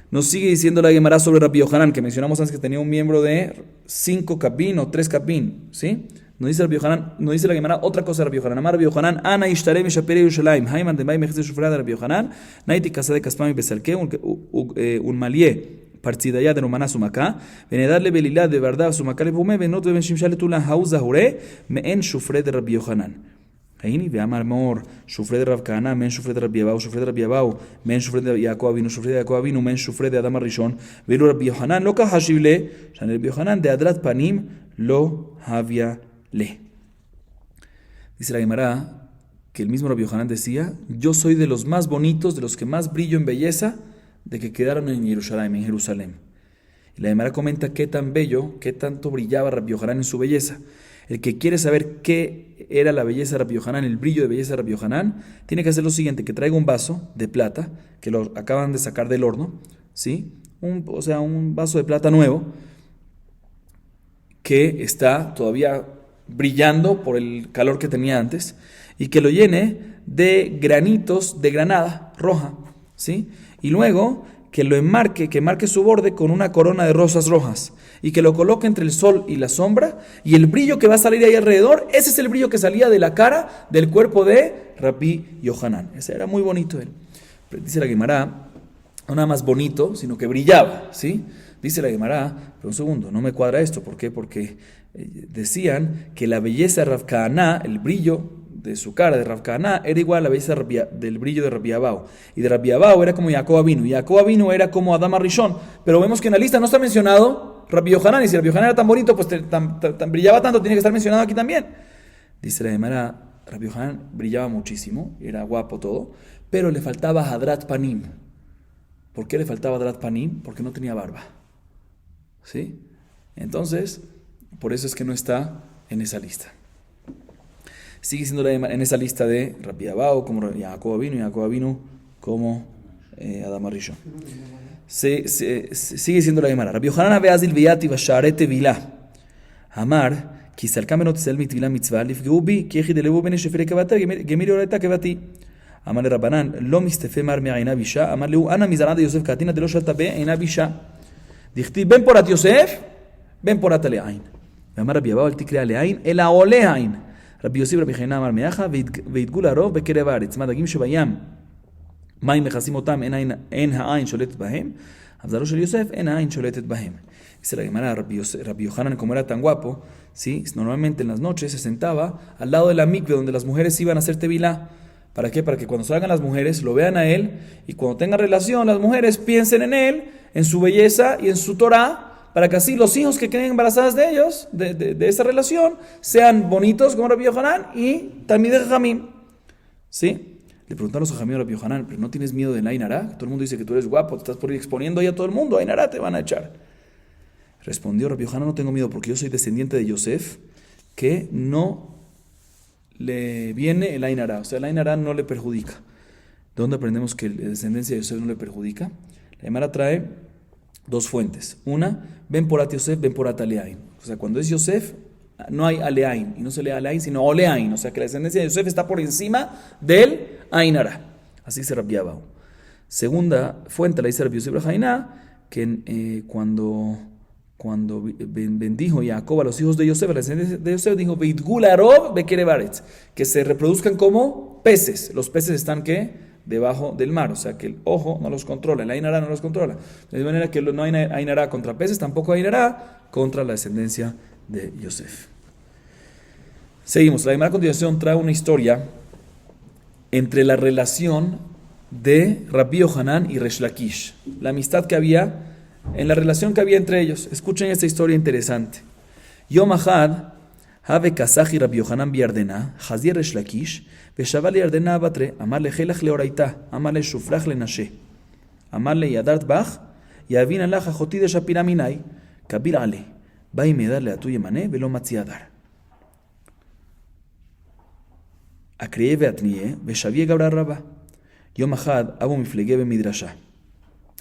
nos sigue diciendo la Gemara sobre Rabbi Yochanan, que mencionamos antes que tenía un miembro de 5 kabin o 3 kabin, ¿sí? Nos dice Rabbi Yochanan, nos dice la Gemara otra cosa de Rabbi Yochanan. Amar Rabbi Yochanan, Ana ishtarei meshapere Yerushalayim, Haiman de Mai mechze shufra de Rabbi Yochanan, Naiti kasade kaspami besalke, un malie. Partzidaya de Romana Sumaka, Venedarle Belilá de verdad Sumaka le Pume, Venot de Benshimshale Tulan Hauza Jure, Men Shufre de Rabbi Yochanan. Ahí ve Amar Mor, Shufre de Rav Kahana, Men Shufre de Rabbi Abau, Shufre de Rabbi Abau, Men Shufre de Yaakov Avinu, Shufre de Yaakov Avinu, Men Shufre de Adam Rishon, Velo Rabbi Yochanan, Lo Kahashible, Shanel Rabbi Yochanan de Adrat Panim, Lo Havia Le. Dice la Gemara que el mismo Rabbi Yochanan decía, yo soy de los más bonitos, de los que más brillo en belleza, de que quedaron en Jerusalén. Y la Gemara comenta qué tan bello, qué tanto brillaba Rabbi Yochanan en su belleza. El que quiere saber qué era la belleza de Rabbi Yochanan, el brillo de belleza de Rabbi Yochanan, tiene que hacer lo siguiente, que traiga un vaso de plata, que lo acaban de sacar del horno, ¿sí? Un vaso de plata nuevo, que está todavía brillando por el calor que tenía antes, y que lo llene de granitos de granada roja, ¿sí? Y luego que lo enmarque, que marque su borde con una corona de rosas rojas y que lo coloque entre el sol y la sombra, y el brillo que va a salir ahí alrededor, ese es el brillo que salía de la cara, del cuerpo de Rabbi Yochanan. Ese era muy bonito él. Dice la Gemara, no nada más bonito, sino que brillaba, ¿sí? Dice la Gemara, pero un segundo, no me cuadra esto. ¿Por qué? Porque decían que la belleza de Rav Kahana, el brillo de su cara, de Rav Kahana, era igual a la belleza del brillo de Rabbi Abau. Y de Rabbi Abau era como Yaakov Avinu. Yaakov Avinu era como Adam Rishon. Pero vemos que en la lista no está mencionado Rabbi Yochanan. Y si Rabbi Yochanan era tan bonito, pues brillaba tanto, tiene que estar mencionado aquí también. Dice la Gemara, Rabbi Yochanan brillaba muchísimo, era guapo todo, pero le faltaba Hadrat Panim. ¿Por qué le faltaba Hadrat Panim? Porque no tenía barba. ¿Sí? Entonces, por eso es que no está en esa lista. Sigue siendo en esa lista de Rabbi Abao como Jacob Avinu como Adam Rishon. Sigue siendo la Gemara. Rabbi Yohanan Abeazil Veyati Basharet Tevilah. Amar, Kisalka Menot Sel Mitvila Mitzvah, Lifgeu Bi, Kiechi de Levu Bene Shefere Kavata, Gemiri Oreta Kavati. Amar Rabbanan, Lo Mistefe Mar Me'aina Bisha, Amar Leu Ana Mizana de Yosef Katina de Lo Shalta Be'aina Bisha. Dichti Ben Porat Yosef, Ben Porat Aleain. Amar Rabbi Abao, el Tikre Aleain, el Aoleain. Rabbi Yosef, Rabbi Chaina Amar Meacha, Veitgul Arov, Bekerev Haaretz, Madagim Shebayam. מים מכסים אותם, אין העין שולטת בהם, הבזרו של יוסף, אין העין שולטת בהם. Dice la Gemara, Rabbi Yohanan, como era tan guapo, ¿sí? Normalmente en las noches se sentaba al lado de la mikve donde las mujeres iban a hacer tevilá. ¿Para qué? Para que cuando salgan las mujeres lo vean a él y cuando tengan relación las mujeres piensen en él, en su belleza y en su Torah, para que así los hijos que queden embarazadas de ellos, de esa relación, sean bonitos como Rabbi Yohanan y también de Jajamim. ¿Sí? Le preguntaron a los Jajamim a Rabbi Yohanan, ¿pero no tienes miedo del Ain Hará? Todo el mundo dice que tú eres guapo, te estás por ir exponiendo ahí a todo el mundo, Ain Hará te van a echar. Respondió Rabbi Yohanan, no tengo miedo porque yo soy descendiente de Yosef, que no le viene el Ain Hará, o sea, el Ain Hará no le perjudica. ¿De dónde aprendemos que la descendencia de Yosef no le perjudica? La Gemara trae dos fuentes. Una, Ben Porat Yosef, Ben Porat Aleain. O sea, cuando es Yosef, no hay Aleain, y no se lee Aleain, sino Oleain, o sea que la descendencia de Yosef está por encima del Ain Hará. Así se Rabbi Abao. Segunda fuente la dice Rabbi Yosef Brajainá, que cuando bendijo Jacob a los hijos de Yosef, a la descendencia de Yosef, dijo Veitgul Arov Bekerev Haaretz, que se reproduzcan como peces. Los peces están ¿qué? Debajo del mar, o sea que el ojo no los controla, el Ain Hará no los controla. De manera que no hay Ain Hará contra peces, tampoco hay Ain Hará contra la descendencia de Yosef. Seguimos. La Gemara a continuación trae una historia entre la relación de Rabbi Yohanan y Resh Lakish, la amistad que había, en la relación que había entre ellos. Escuchen esta historia interesante. Yom Ahad, Have Kasaji Rabbi Yohanan Biardena, Hazir Resh Lakish, Veshaval Yardena Batre, Amarle Helach Leoraita, Amarle Shufrach Le Nashe, Amarle Yadart Bach, Yavin Allah Joti de Shapiraminai, Kabir Ale, Vai me darle a tu Yemané, Velo Matziadar. הקריאה והתניה, ושביה גברא רבה. יום אחד אבו מפלגה במדרשה.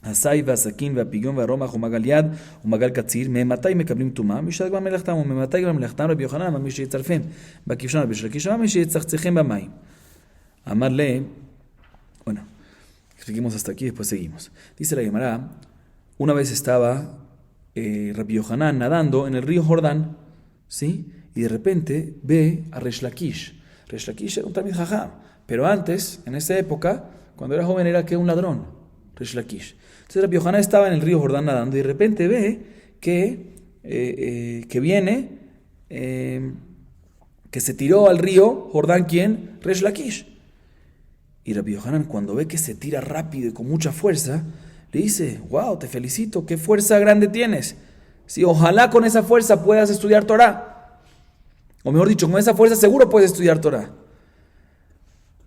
הסי והסכין והפיגיון והרומח ומגל יד ומגל קציר, ממתי מקבלים טומאה? משעת כבר מלאכתם, וממתי כבר מלאכתם רבי יוחנן אמר מי שיצרפם בכבשן רבי של הקיש אמר מי שיצחצחם במים. אמר להם, bueno, seguimos hasta aquí, después seguimos. Dice la Gemara, una vez estaba Rabbi Yohanan nadando en el río Jordán, ¿sí? Y de repente ve a Resh Lakish. Resh Lakish era un Talmid Jajam, pero antes, en esa época, cuando era joven era que un ladrón, Resh Lakish. Entonces Rabbi Yohanan estaba en el río Jordán nadando y de repente ve que viene, que se tiró al río Jordán, ¿quién? Resh Lakish. Y Rabbi Yohanan, cuando ve que se tira rápido y con mucha fuerza, le dice, wow, te felicito, qué fuerza grande tienes. Sí, ojalá con esa fuerza puedas estudiar Torah. O mejor dicho, con esa fuerza seguro puedes estudiar Torah.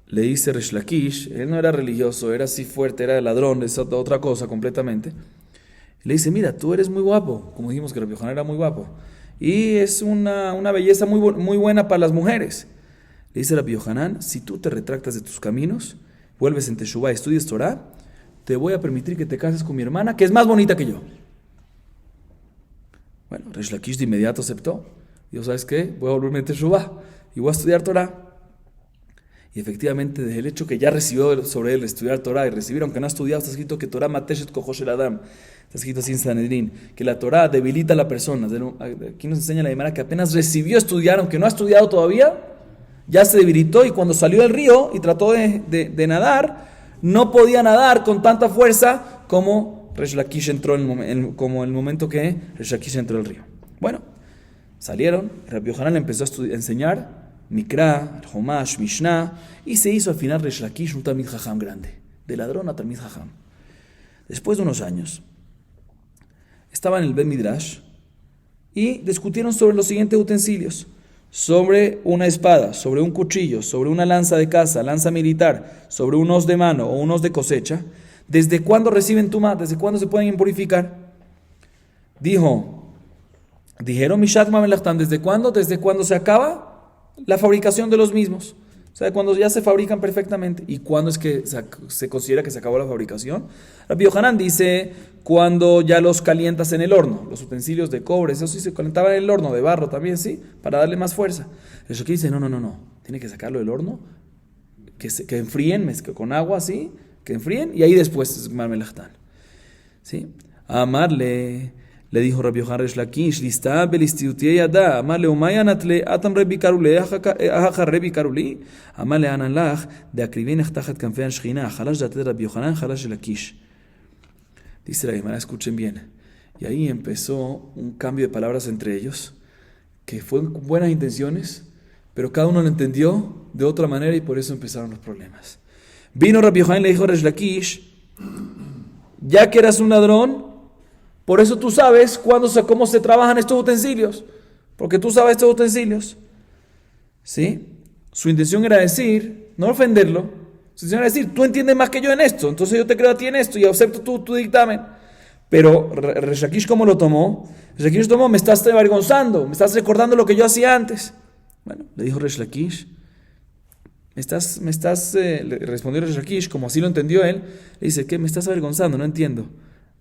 Le dice Resh Lakish, él no era religioso, era así fuerte, era ladrón, es otra cosa completamente. Le dice, mira, tú eres muy guapo, como dijimos que Rabbi Yohanan era muy guapo. Y es una belleza muy buena para las mujeres. Le dice Rabbi Yohanan, si tú te retractas de tus caminos, vuelves en Teshuvah y estudias Torah, te voy a permitir que te cases con mi hermana, que es más bonita que yo. Bueno, Resh Lakish de inmediato aceptó. Dijo, ¿sabes qué? Voy a volverme a Teshuvah y voy a estudiar Torah. Y efectivamente, desde el hecho que ya recibió sobre él estudiar Torah y recibir, aunque no ha estudiado, está escrito que Torah mateshet kojosh el Adam. Está escrito así en Sanedrín, que la Torah debilita a la persona. Aquí nos enseña la Gemara que apenas recibió estudiar, aunque no ha estudiado todavía, ya se debilitó y cuando salió del río y trató de nadar, no podía nadar con tanta fuerza como Resh Lakish entró como el momento que Resh Lakish entró al río. Bueno, salieron, Rabbi Yohanan le empezó a enseñar Mikra, Homash, Mishnah, y se hizo al final Resh Lakish un Talmid Jajam grande, de ladrón a Talmid Jajam. Después de unos años, estaba en el Bet Midrash y discutieron sobre los siguientes utensilios: sobre una espada, sobre un cuchillo, sobre una lanza de caza, lanza militar, sobre un hoz de mano o un hoz de cosecha. ¿Desde cuándo reciben tumá? ¿Desde cuándo se pueden impurificar? Dijeron Mishat Mamelachtam, ¿desde cuándo? ¿Desde cuándo se acaba la fabricación de los mismos. O sea, cuando ya se fabrican perfectamente. ¿Y cuándo es que se considera que se acabó la fabricación? Rabbi Yohanan dice, cuando ya los calientas en el horno, los utensilios de cobre, eso sí se calentaban en el horno, de barro también, sí, para darle más fuerza. El Shaki dice, no, tiene que sacarlo del horno, que enfríen, con agua así, que enfríen, y ahí después es marmelajtán. ¿Sí? Amarle, le dijo Rabbi Yohanan Resh Lakish, lista belistiutie yada, amarle umayanatle, atam rebi karule, aja rebi karuli, amarle analach, de akrivin echtajat kanfean shchina, jalash datet Rabbi Yohanan, jalash Lakish. Dice la Gemara, escuchen bien. Y ahí empezó un cambio de palabras entre ellos, que fue con buenas intenciones, pero cada uno lo entendió de otra manera y por eso empezaron los problemas. Vino Rabbi Yohanan y le dijo a Resh Lakish, ya que eras un ladrón, por eso tú sabes cómo se trabajan estos utensilios, porque tú sabes estos utensilios. ¿Sí? Su intención era decir, no ofenderlo, su intención era decir, tú entiendes más que yo en esto, entonces yo te creo a ti en esto y acepto tu dictamen. Pero Resh Lakish, ¿cómo lo tomó? Resh Lakish tomó, me estás avergonzando, me estás recordando lo que yo hacía antes. Bueno, le dijo Resh Lakish, le respondió Resh Lakish, como así lo entendió él, le dice, ¿qué me estás avergonzando? No entiendo.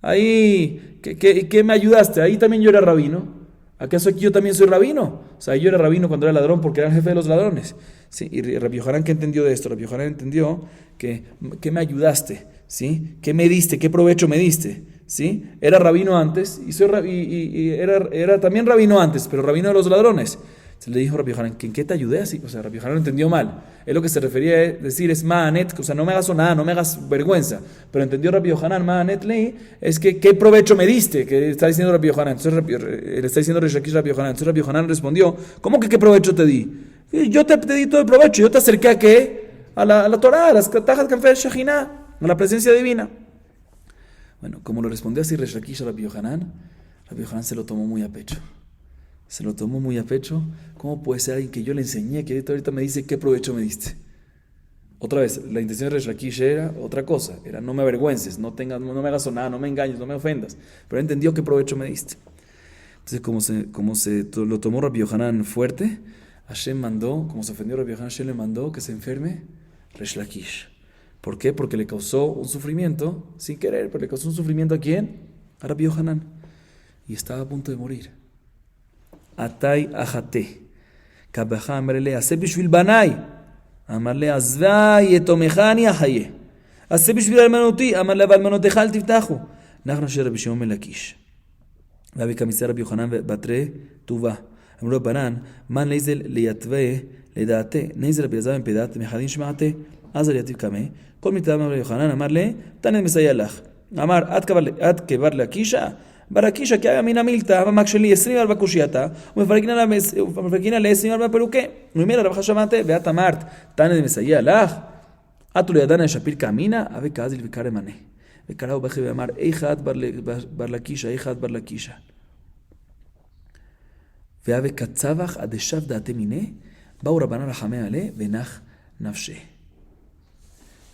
Ahí, ¿qué me ayudaste? Ahí también yo era rabino. ¿Acaso aquí yo también soy rabino? O sea, yo era rabino cuando era ladrón porque era el jefe de los ladrones. ¿Sí? Y Rabbi Yohanan, ¿qué entendió de esto? Rabbi Yohanan entendió que me ayudaste, ¿sí? ¿Qué me diste? ¿Qué provecho me diste? ¿Sí? Era rabino antes y era también rabino antes, pero rabino de los ladrones. Se le dijo a Rabbi Yohanan, ¿en qué te ayudé así? O sea, Rabbi Yohanan lo entendió mal. Él lo que se refería a decir es ma'anet, o sea, no me hagas nada, no me hagas vergüenza. Pero entendió Rabbi Yohanan, ma'anet lei, es que ¿qué provecho me diste? Que está diciendo Rabbi Yohanan. Entonces le está diciendo Resh Lakish a Rabbi Yohanan. Entonces Rabbi Yohanan respondió, ¿cómo que qué provecho te di? Yo te di todo el provecho, yo te acerqué a qué? A la Torah, a las tajas de Shejina, a la presencia divina. Bueno, como lo respondió así Resh Lakish a Rabbi Yohanan se lo tomó muy a pecho. Se lo tomó muy a pecho. ¿Cómo puede ser alguien que yo le enseñé, que ahorita me dice qué provecho me diste? Otra vez, la intención de Resh Lakish era otra cosa. Era no me avergüences, no me hagas nada, no me engañes, no me ofendas. Pero él entendió qué provecho me diste. Entonces, como se lo tomó Rabbi Yohanan fuerte, Hashem mandó, como se ofendió Rabbi Yohanan, Hashem le mandó que se enferme Resh Lakish. ¿Por qué? Porque le causó un sufrimiento, sin querer, pero le causó un sufrimiento ¿a quién? A Rabbi Yohanan. Y estaba a punto de morir. Atay ajate. Kabaja amarle hace bishvil banai. Amarle azvai etomechani ahaye. Hace bishvil almanuti. Amarle almanuteja al tiftahu. Nachno sher Rabbi Shimon ben Lakish. Vavi kamisar Rabbi Yohanan batre tuva. Amro banan man leizel liyatveh לדעתי, נזר רבי אלעזר בן פדת, מחדין שמעתי, אז על יתיב קמא, כל מטעם רבי יוחנן אמר לי, תנא מסייע לך. אמר, עד כבר לקישה, ברקישה כי היה מן המילתא, המק שלי 24 קושייתה, ומפרקינא ל24 פרוקי. וממילא רבך שמעתי, ואת אמרת, תנא מסייע לך, עטו לידנה ישפיר כאמינא, אבי כעזיל וקרא מנה. וקרא ובכי ואמר, איכה את בר לקישה, איכה את בר לקישה. ואבי קצבך עד שב דעתי מיני, באו רבנן רחמי עליה ונח נפשה.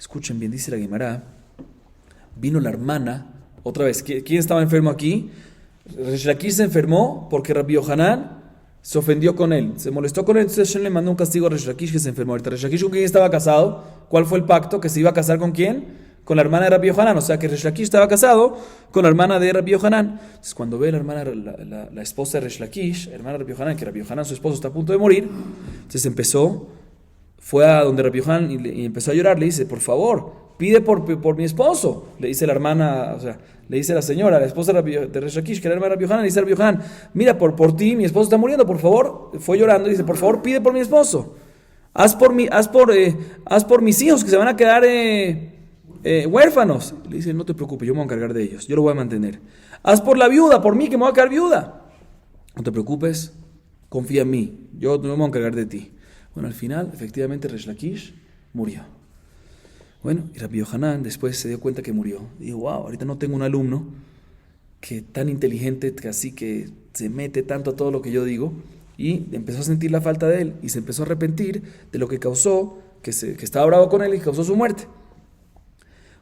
Escuchen bien, dice la Gemara, vino la hermana, otra vez, ¿quién estaba enfermo aquí? Resh Lakish se enfermó porque Rabbi Yohanan se ofendió con él, se molestó con él, entonces Hashem le mandó un castigo a Resh Lakish que se enfermó. Ahorita Resh Lakish, ¿con quién estaba casado? ¿Cuál fue el pacto? Que se iba a casar ¿con quién? Con la hermana de Rabbi Yohanan, o sea que Resh Lakish estaba casado con la hermana de Rabbi Yohanan. Entonces cuando ve la hermana, la esposa de Resh Lakish, hermana de Rabbi Yohanan, que Rabbi Yohanan, su esposo, está a punto de morir, entonces fue a donde Rabbi Yohanan y empezó a llorar, le dice, por favor, pide por mi esposo, le dice la hermana, o sea, le dice la señora, la esposa de Resh Lakish, que era la hermana de Rabbi Yohanan, le dice a Rabbi Yohanan, mira, por ti, mi esposo está muriendo, por favor, fue llorando y dice, por favor, pide por mi esposo, haz por mis hijos que se van a quedar huérfanos. Le dice, no te preocupes, yo me voy a encargar de ellos, yo lo voy a mantener. Haz por la viuda, por mí, que me voy a quedar viuda. No te preocupes, confía en mí, yo me voy a encargar de ti. Bueno, al final, efectivamente, Resh Lakish murió. Bueno, y Rabbi Yohanan después se dio cuenta que murió. Dijo, wow, ahorita no tengo un alumno que tan inteligente, que así que se mete tanto a todo lo que yo digo. Y empezó a sentir la falta de él y se empezó a arrepentir de lo que causó, que estaba bravo con él y causó su muerte.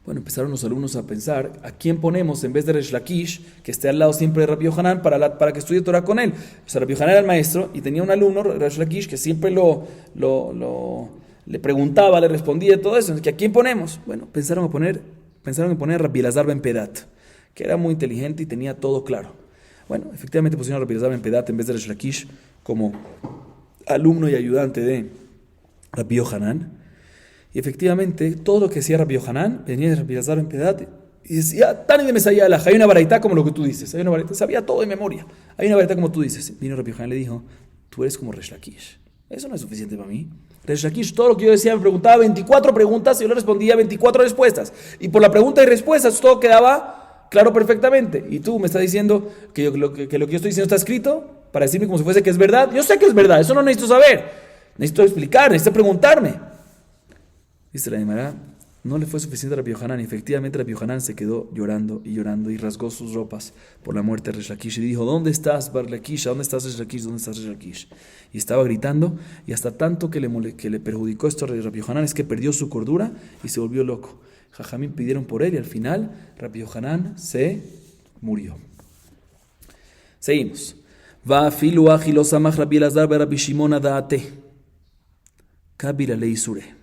Bueno, empezaron los alumnos a pensar, ¿a quién ponemos en vez de Resh Lakish, que esté al lado siempre de Rabbi Yohanan, para que estudie Torah con él? O sea, Rabbi Yohanan era el maestro y tenía un alumno, Resh Lakish, que siempre le preguntaba, le respondía, todo eso. ¿A quién ponemos? Bueno, pensaron en poner a Rabbi Elazar ben Pedat, que era muy inteligente y tenía todo claro. Bueno, efectivamente pusieron a Rabbi Elazar ben Pedat en vez de Resh Lakish como alumno y ayudante de Rabbi Yohanan. Y efectivamente, todo lo que decía Rabbi Yohanan venía de Rabbi Elazar ben Pedat y decía, Tani de Mesayá Alaj, hay una baraitá como lo que tú dices, hay una baraitá, sabía todo de memoria, hay una baraitá como tú dices. Vino Rabbi Yohanan y le dijo, tú eres como Resh Lakish, eso no es suficiente para mí. Resh Lakish, todo lo que yo decía, me preguntaba 24 preguntas y yo le respondía 24 respuestas. Y por la pregunta y respuestas todo quedaba claro perfectamente. Y tú me estás diciendo que lo que yo estoy diciendo está escrito para decirme como si fuese que es verdad. Yo sé que es verdad, eso no necesito saber, necesito explicar, necesito preguntarme. Dice la Gemara, no le fue suficiente a Rabbi Yohanan, y efectivamente Rabbi Yohanan se quedó llorando y rasgó sus ropas por la muerte de Resh Lakish y dijo, ¿dónde estás, Bar Lakish? ¿Dónde estás, Resh Lakish? ¿Dónde estás, Resh Lakish? Y estaba gritando, y hasta tanto que le perjudicó esto a Rabbi Yohanan es que perdió su cordura y se volvió loco. Jajamín pidieron por él y al final Rabbi Yohanan se murió. Seguimos. Va filu aji samach Rabbi Elazar be Rabbi Shimon adaate. Kabira le isure.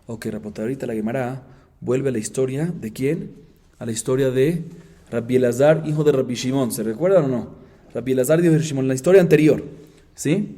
Ok, Rapota, ahorita la Gemara vuelve a la historia ¿de quién? A la historia de Rabbi Elazar, hijo de Rabbi Shimon. ¿Se recuerdan o no? Rabbi Elazar, hijo de Rabbi Shimon, la historia anterior. ¿Sí?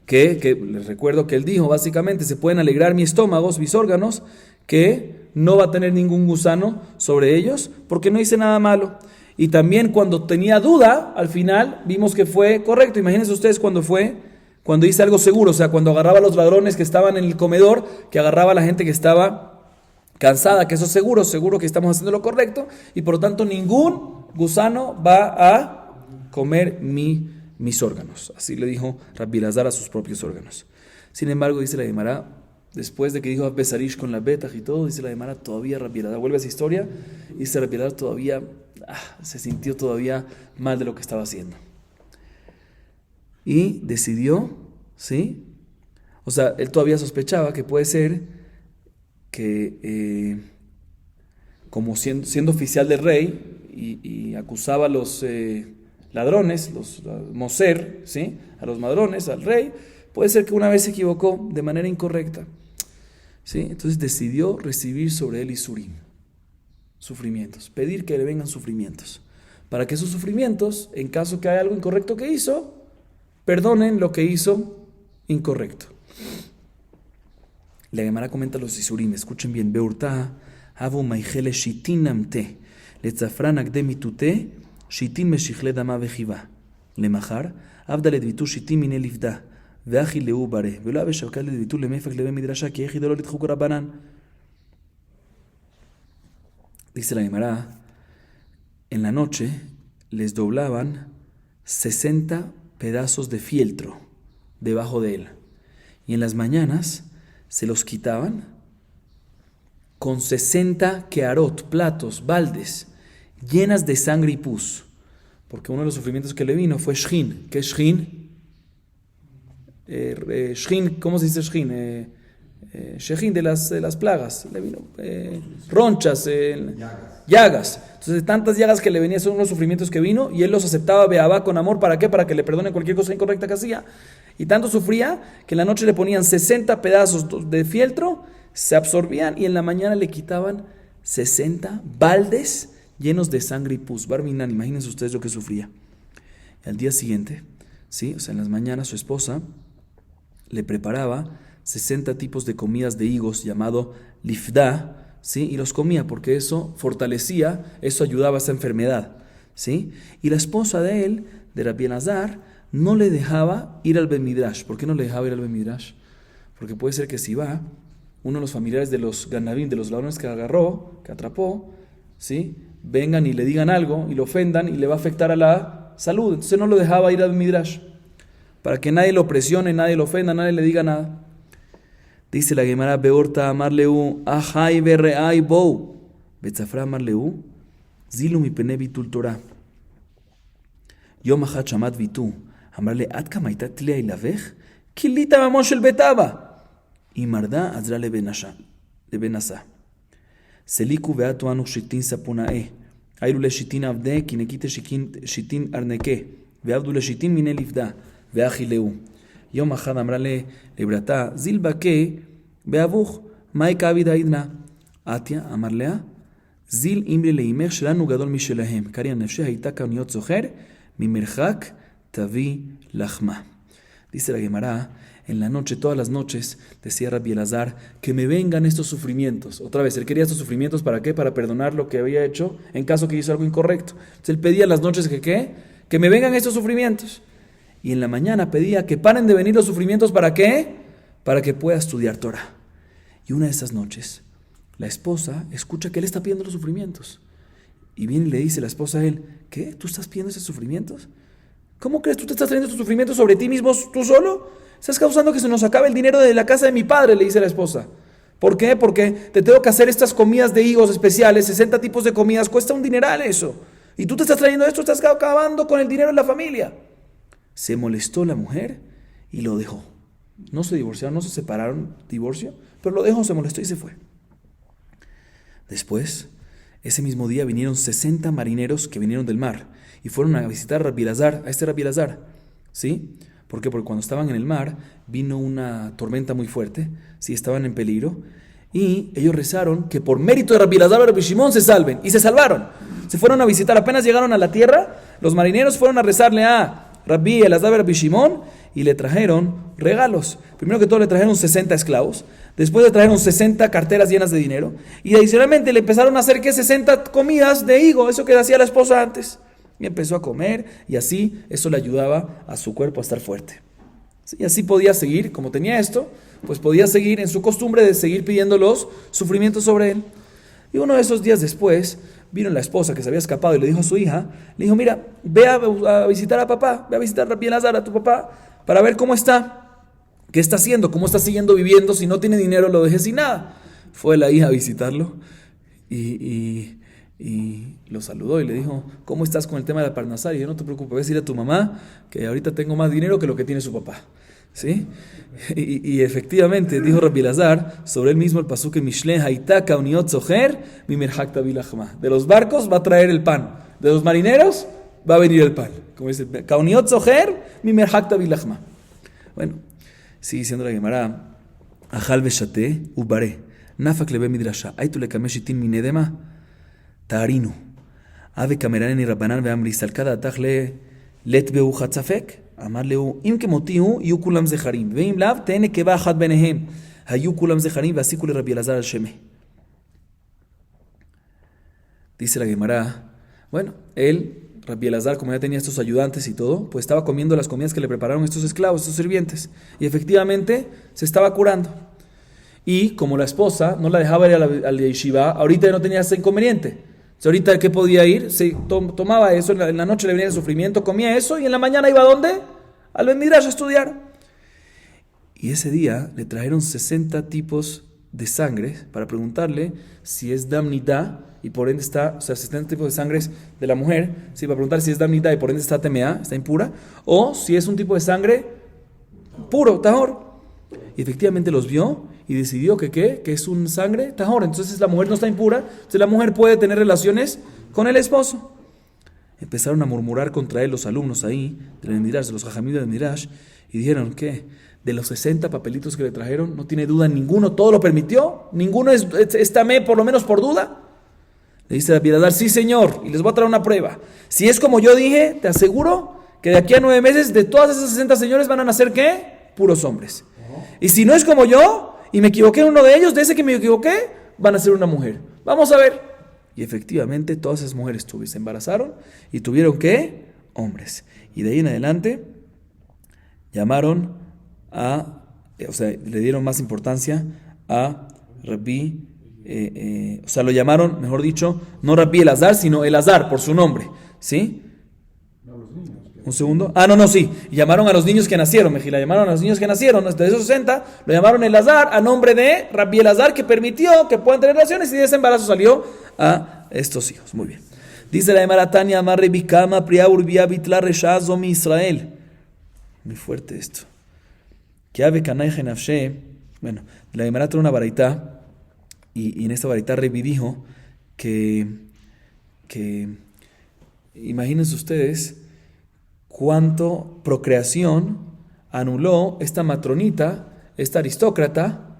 Que les recuerdo que él dijo, básicamente, se pueden alegrar mis estómagos, mis órganos, que no va a tener ningún gusano sobre ellos, porque no hice nada malo. Y también cuando tenía duda, al final, vimos que fue correcto. Imagínense ustedes cuando hice algo seguro, o sea, cuando agarraba a los ladrones que estaban en el comedor, que agarraba a la gente que estaba cansada, que eso es seguro que estamos haciendo lo correcto, y por lo tanto ningún gusano va a comer mis órganos. Así le dijo Rabbi Elazar a sus propios órganos. Sin embargo, dice la Gemara, después de que dijo Besarish con la Betach y todo, dice la Gemara, todavía Rabbi Elazar, vuelve a esa historia, y dice Rabbi Elazar todavía se sintió todavía mal de lo que estaba haciendo. Y decidió, ¿sí? O sea, él todavía sospechaba que puede ser que, como siendo oficial del rey, y acusaba a los ladrones, los moser, ¿sí? A los ladrones, al rey, puede ser que una vez se equivocó de manera incorrecta, ¿sí? Entonces decidió recibir sobre él isurim, sufrimientos, pedir que le vengan sufrimientos, para que esos sufrimientos, en caso que haya algo incorrecto que hizo, perdonen lo que hizo incorrecto. La Gemara comenta los isurim, escuchen bien. Beurta, havu maijele shitin namte, letzafran akdemitute, shitin meshichle dama vejiva. Lemachar, avda ledvitu shitin mine livda, veachi leu bare, velo ave shavkal ledvitu lemefak leve midrasha, ki eji dolo litchuk rabanan. Dice la Gemara, en la noche les doblaban 60 pedazos de fieltro debajo de él, y en las mañanas se los quitaban con 60 kearot, platos, baldes, llenas de sangre y pus, porque uno de los sufrimientos que le vino fue shrin. ¿Qué es shrin? Shrin, ¿cómo se dice shrin? Shechin de las plagas, le vino ronchas, llagas. Entonces, tantas llagas que le venían son unos sufrimientos que vino, y él los aceptaba beabá con amor. ¿Para qué? Para que le perdone cualquier cosa incorrecta que hacía. Y tanto sufría que en la noche le ponían 60 pedazos de fieltro, se absorbían, y en la mañana le quitaban 60 baldes llenos de sangre y pus. Barminan, imagínense ustedes lo que sufría. Y al día siguiente, ¿sí? O sea, en las mañanas su esposa le preparaba 60 tipos de comidas de higos llamado lifda, ¿sí? Y los comía porque eso fortalecía, eso ayudaba a esa enfermedad, ¿sí? Y la esposa de él, de Rabbi Elazar, no le dejaba ir al Bemidrash. ¿Por qué no le dejaba ir al Bemidrash? Porque puede ser que si va, uno de los familiares de los ganabim, de los ladrones que agarró, que atrapó, ¿sí? Vengan y le digan algo y lo ofendan y le va a afectar a la salud. Entonces no lo dejaba ir al Bemidrash, para que nadie lo presione, nadie lo ofenda, nadie le diga nada. Dice la Gemara, Beorta amarleu, ajay berreay bou, betzafra amarleu, zilu mi pene bitul Torah. Yom achat shamat vitu, amarle atka maitat tlia ilavech, kilita mamon shel betaba. Y marda azra le benasa. Seliku veatu anu shitin sapunae. Airule shitin avde, kinekite shitin arneke. Veabdule shitin mine lifda. Veachileu. Yom achad amrale lebrata. Zilbake, veabuch. Maika avidaidna. Atia, amarlea. Zil imri leimer shelanu gadol mishelahem. Karian nefshe haita kauniot zoher. Mimerhak tavi lachma. Dice la Gemara, en la noche, todas las noches, decía Rabbi Elazar, que me vengan estos sufrimientos. Otra vez, él quería estos sufrimientos, ¿para qué? Para perdonar lo que había hecho en caso que hizo algo incorrecto. Entonces él pedía las noches que ¿qué? Que me vengan estos sufrimientos. Y en la mañana pedía que paren de venir los sufrimientos, ¿para qué? Para que pueda estudiar Torah. Y una de esas noches, la esposa escucha que él está pidiendo los sufrimientos. Y viene y le dice la esposa a él, ¿qué? ¿Tú estás pidiendo esos sufrimientos? ¿Cómo crees? ¿Tú te estás trayendo estos sufrimientos sobre ti mismo, tú solo? Estás causando que se nos acabe el dinero de la casa de mi padre, le dice la esposa. ¿Por qué? Porque te tengo que hacer estas comidas de higos especiales, 60 tipos de comidas, cuesta un dineral eso. Y tú te estás trayendo esto, estás acabando con el dinero de la familia. Se molestó la mujer y lo dejó. No se divorciaron, no se separaron, divorcio, pero lo dejó, se molestó y se fue. Después, ese mismo día vinieron 60 marineros que vinieron del mar y fueron a visitar a Rabbi Elazar, a este Rabbi Elazar, ¿sí? ¿Por qué? Porque cuando estaban en el mar vino una tormenta muy fuerte, ¿sí? Estaban en peligro y ellos rezaron que por mérito de Rabbi Elazar y Rabbi Shimon se salven, y se salvaron. Se fueron a visitar, apenas llegaron a la tierra, los marineros fueron a rezarle a Rabbi Elazar y Rabbi Shimon y le trajeron regalos. Primero que todo le trajeron 60 esclavos, después le trajeron 60 carteras llenas de dinero y adicionalmente le empezaron a hacer que 60 comidas de higo, eso que hacía la esposa antes. Y empezó a comer y así eso le ayudaba a su cuerpo a estar fuerte. Y así podía seguir, como tenía esto, pues podía seguir en su costumbre de seguir pidiendo los sufrimientos sobre él. Y uno de esos días después vino la esposa que se había escapado y le dijo a su hija, le dijo, mira, ve a visitar a papá, ve a visitar a Rabbi Elazar, a tu papá, para ver cómo está, qué está haciendo, cómo está siguiendo viviendo, si no tiene dinero lo deje sin nada. Fue la hija a visitarlo y lo saludó y le dijo, ¿cómo estás con el tema de la parnasá? Y yo, no te preocupes, voy a decir a tu mamá que ahorita tengo más dinero que lo que tiene su papá. ¿Sí? Y efectivamente dijo Rabbi Elazar sobre él mismo el pasuk en Mishle, Haita kauniot zoher mimerhak tavi lachma. De los barcos va a traer el pan, de los marineros va a venir el pan. Como dice, kauniot zoher mimerhak tavi lachma. Bueno, sigue diciendo la Gemara, Ajal veshate ubare nafak lebe midrasha aitu lekameshitin minedema Tarinu. Ave kameran y Rabbanan veamri salkada atajle letbeu chatzafek. Amarleu im kemotiu yukulam zecharim. Veim lav tene keba achat benehem. Hayukulam zecharim vasikule Rabbi Elazar al sheme. Dice la Gemara, bueno, él, Rabbi Elazar, como ya tenía estos ayudantes y todo, pues estaba comiendo las comidas que le prepararon estos esclavos, estos sirvientes. Y efectivamente se estaba curando. Y como la esposa no la dejaba ir al yeshiva, ahorita ya no tenía ese inconveniente. Ahorita, ¿qué podía ir? Se tomaba eso, en la noche le venía el sufrimiento, comía eso, y en la mañana iba ¿a dónde? Al Bet Midrash a estudiar. Y ese día le trajeron 60 tipos de sangre para preguntarle si es damnitá, y por ende está, o sea, 60 tipos de sangre de la mujer, ¿sí? Para preguntar si es damnitá y por ende está temea, está impura, o si es un tipo de sangre puro, tahor. Y efectivamente los vio y decidió que es un sangre tahor. Entonces la mujer no está impura, entonces la mujer puede tener relaciones con el esposo. Empezaron a murmurar contra él los alumnos ahí, del Midrash, de los Jajamim del Midrash, y dijeron que de los 60 papelitos que le trajeron, no tiene duda ninguno, todo lo permitió, ninguno es tamé por lo menos por duda. Le dice Rabbi Elazar, sí señor, y les voy a traer una prueba. Si es como yo dije, te aseguro que de aquí a 9 meses, de todas esas 60 señores van a nacer ¿qué? Puros hombres. Y si no es como yo, y me equivoqué en uno de ellos, de ese que me equivoqué, van a ser una mujer. Vamos a ver. Y efectivamente todas esas mujeres se embarazaron y tuvieron ¿qué? Hombres. Y de ahí en adelante llamaron o sea, le dieron más importancia a Rabbi, o sea, lo llamaron, mejor dicho, no Rabbi Elazar, sino Elazar, por su nombre, ¿sí? Un segundo. Sí. Y llamaron a los niños que nacieron, Mejila. Llamaron a los niños que nacieron. De esos 60, lo llamaron Elazar a nombre de Rabbi Elazar, que permitió que puedan tener relaciones y de ese embarazo salió a estos hijos. Muy bien. Dice la Gemara Tania, Amarre Bikama, Priaur Via Bitla Reshazo mi Israel. Muy fuerte esto. Que ave Kanai Genafshe. Bueno, la Gemara trae una baraita Y en esta varita Rebi dijo que imagínense ustedes cuánto procreación anuló esta matronita, esta aristócrata,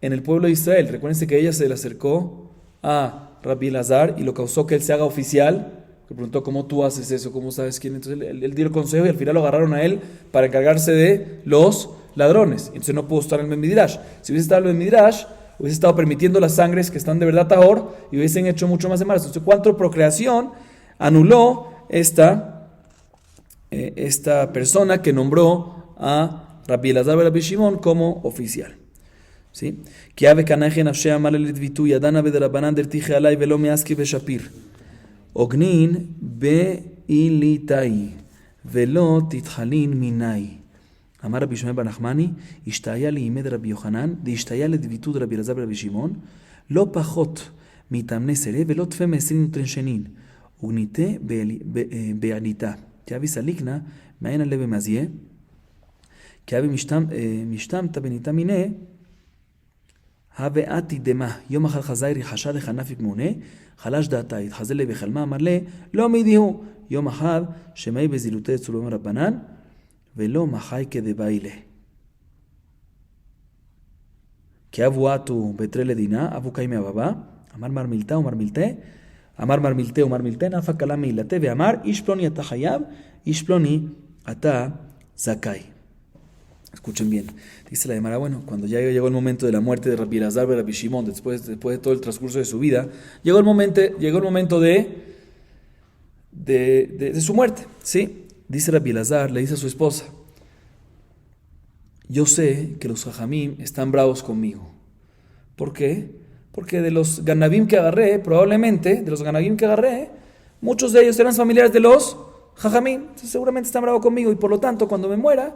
en el pueblo de Israel. Recuérdense que ella se le acercó a Rabbi Elazar y lo causó que él se haga oficial. Le preguntó, ¿cómo tú haces eso? ¿Cómo sabes quién? Entonces él dio el consejo y al final lo agarraron a él para encargarse de los ladrones. Entonces no pudo estar en el Midrash. Si hubiese estado en el Midrash, hubiese estado permitiendo las sangres que están de verdad tahor y hubiesen hecho mucho más de mal. Entonces, ¿cuánto procreación anuló esta persona que nombró a Rabbi Elazar ben Rabbi Shimon como oficial? ¿Sí? Que ave kanaje nafshea malelet vitu yadana bederabanan dertije alay velo measki beshapir ognin beilitai velo tithalin minai amar Rabbi Shimon ben Nachmani ishtaya liimed Rabbi Yochanan de ishtaya ledvitu de Rabbi Elazar ben Rabbi Shimon lo pachot mitamne sere velo tfe mesrin utrenchenin ugnite bealita que ave salikna maena leve mazie que ave mishtamta benita mine הבאתי דמה, יום אחר חזאי חשד לחנפיק מונה, חלש דעתה, התחזל לי בחלמה, אמר לי, לא מידיהו, יום אחר שמאי בזילותי צולום רבנן, ולא מחי כדבאי לה. כי אבו עטו בתרי לדינה, אבו קיימי הבבא, אמר מרמילתה ומרמילתה, נפה קלה מעילתה, ואמר, איש פלוני אתה חייב, איש פלוני אתה זכאי. Escuchen bien, dice la Gemara, bueno, cuando ya llegó el momento de la muerte de Rabbi Elazar ben Rabbi Shimon, después de todo el transcurso de su vida, llegó el momento de su muerte, ¿sí? Dice Rabbi Elazar, le dice a su esposa, yo sé que los jajamim están bravos conmigo. ¿Por qué? Porque de los ganabim que agarré, muchos de ellos eran familiares de los jajamim, entonces seguramente están bravos conmigo y por lo tanto cuando me muera,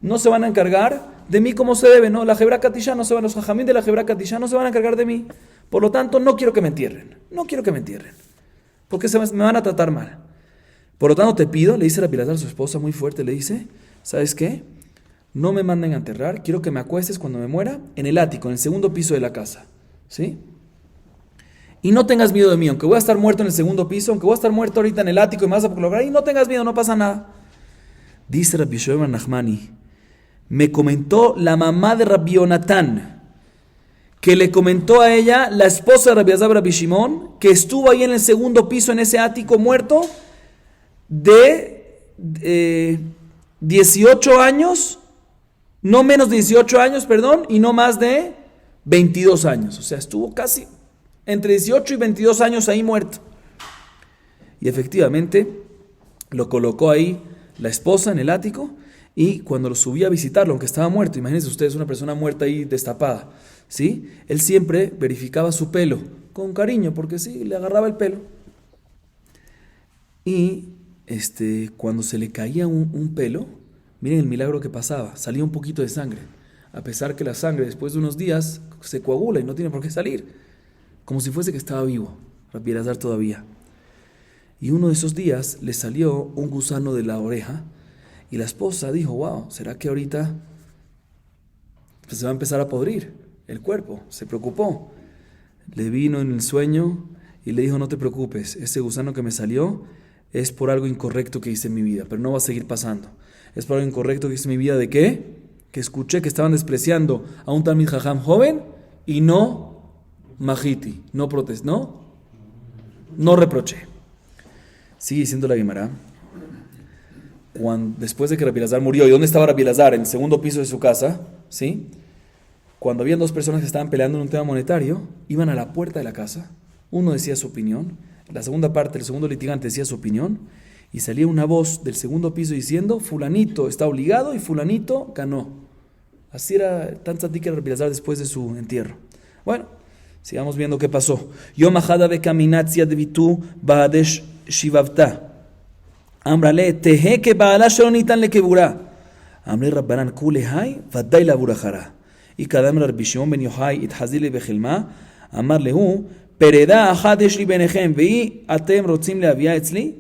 no se van a encargar de mí como se debe, ¿no? La Jebra Katishá no se van, los jajamín de la Jebra Katishá no se van a encargar de mí. Por lo tanto, no quiero que me entierren. Porque me van a tratar mal. Por lo tanto, te pido, le dice Rabbi Elazar a su esposa muy fuerte, le dice, ¿sabes qué? No me manden a enterrar, quiero que me acuestes cuando me muera en el ático, en el segundo piso de la casa. ¿Sí? Y no tengas miedo de mí, aunque voy a estar muerto en el segundo piso, aunque voy a estar muerto ahorita en el ático y me vas a lograr, y no tengas miedo, no pasa nada. Dice Rabbi Shimon ben Nachmani, me comentó la mamá de Rabbi Yonatán, que le comentó a ella, la esposa de Rabbi Elazar ben Rabbi Shimon, que estuvo ahí en el segundo piso, en ese ático muerto, de 18 años, no menos de 18 años, perdón, y no más de 22 años. O sea, estuvo casi entre 18 y 22 años ahí muerto. Y efectivamente, lo colocó ahí la esposa en el ático, y cuando lo subía a visitarlo, aunque estaba muerto, imagínense ustedes una persona muerta ahí destapada, ¿sí? Él siempre verificaba su pelo con cariño, porque sí, le agarraba el pelo. Y cuando se le caía un pelo, miren el milagro que pasaba, salía un poquito de sangre, a pesar que la sangre después de unos días se coagula y no tiene por qué salir, como si fuese que estaba vivo, Rabbi Elazar todavía. Y uno de esos días le salió un gusano de la oreja, y la esposa dijo, wow, ¿será que ahorita se va a empezar a podrir el cuerpo? Se preocupó. Le vino en el sueño y le dijo, no te preocupes, ese gusano que me salió es por algo incorrecto que hice en mi vida, pero no va a seguir pasando. Es por algo incorrecto que hice en mi vida, ¿de qué? Que escuché que estaban despreciando a un Talmid Jajam joven y no majiti, no protesté, no reproché. Sigue diciendo la Gemara. Después de que Rabbi Elazar murió, ¿y dónde estaba Rabbi Elazar? En el segundo piso de su casa, ¿sí? Cuando habían dos personas que estaban peleando en un tema monetario, iban a la puerta de la casa, uno decía su opinión, la segunda parte, el segundo litigante decía su opinión, y salía una voz del segundo piso diciendo, fulanito está obligado y fulanito ganó. Así era tan tzadik que Rabbi Elazar después de su entierro. Bueno, sigamos viendo qué pasó. Yom ahad bekaminatzia devitu bahadesh shivavta. אמרה תהה כבעלה שלא ניתן לקבורה. אמרי רבנן כולי היי ודאי לעבור אחרה. יקדם רבי שמעון בן יוחאי התחזי לי בחלמה, אמר להו פרדה אחת יש לי ביניכם והיא אתם רוצים להביאה אצלי?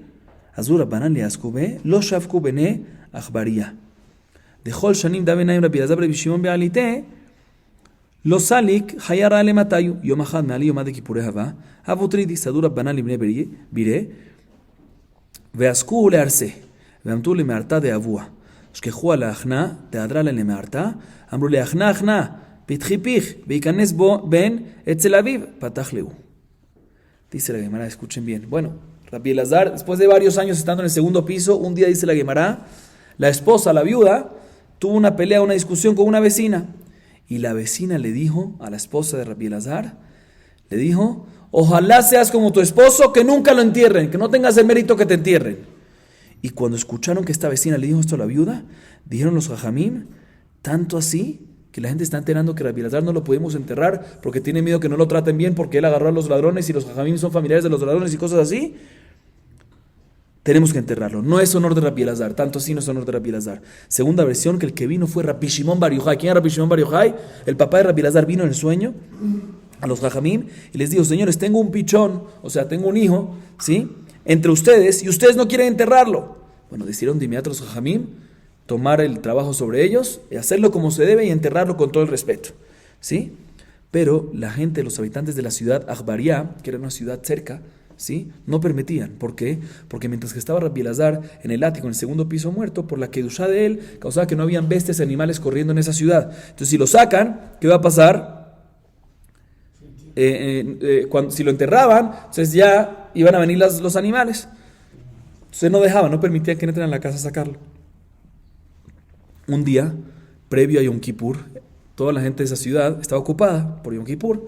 אז הוא רבנן ליעסקו בה, לא שבקו בני עכבריה. דכל שנים דא ביניים רבי אלעזר ברבי שמעון בעליתה, Lo salik hayara le matayu yomahad meali yomad de kipure hava avutridi sadura banal ibne bire veasku le arse veamtu le mearta de avua shkehua la achna teadrale le mearta amru le achna pitchi pich veikanes bo ben etzel aviv patach leu. Dice la Gemara, escuchen bien. Bueno, Rabbi Elazar, después de varios años estando en el segundo piso, un día dice la Gemara, la esposa, la viuda, tuvo una pelea, una discusión con una vecina. Y la vecina le dijo a la esposa de Rabbi Elazar, le dijo, ojalá seas como tu esposo, que nunca lo entierren, que no tengas el mérito que te entierren. Y cuando escucharon que esta vecina le dijo esto a la viuda, dijeron los jajamim, tanto así, que la gente está enterando que Rabbi Elazar no lo pudimos enterrar porque tiene miedo que no lo traten bien porque él agarró a los ladrones y los jajamim son familiares de los ladrones y cosas así. Tenemos que enterrarlo. No es honor de Rabbi Elazar, tanto así no es honor de Rabbi Elazar. Segunda versión, que el que vino fue Rabbi Shimon Bar Yochai. ¿Quién era Rabbi Shimon Bar Yochai? El papá de Rabbi Elazar vino en el sueño a los jajamim y les dijo, señores, tengo un pichón, o sea, tengo un hijo, ¿sí? Entre ustedes y ustedes no quieren enterrarlo. Bueno, decidieron de inmediato los jajamim tomar el trabajo sobre ellos y hacerlo como se debe y enterrarlo con todo el respeto, ¿sí? Pero la gente, los habitantes de la ciudad Akhbariyá, que era una ciudad cerca, ¿sí? No permitían. ¿Por qué? Porque mientras que estaba Rabbi Elazar en el ático, en el segundo piso muerto, por la kedushá de él, causaba que no habían bestias y animales corriendo en esa ciudad. Entonces, si lo sacan, ¿qué va a pasar? Si lo enterraban, entonces ya iban a venir los animales. Entonces no dejaban, no permitían que entren a la casa a sacarlo. Un día, previo a Yom Kippur, toda la gente de esa ciudad estaba ocupada por Yom Kippur.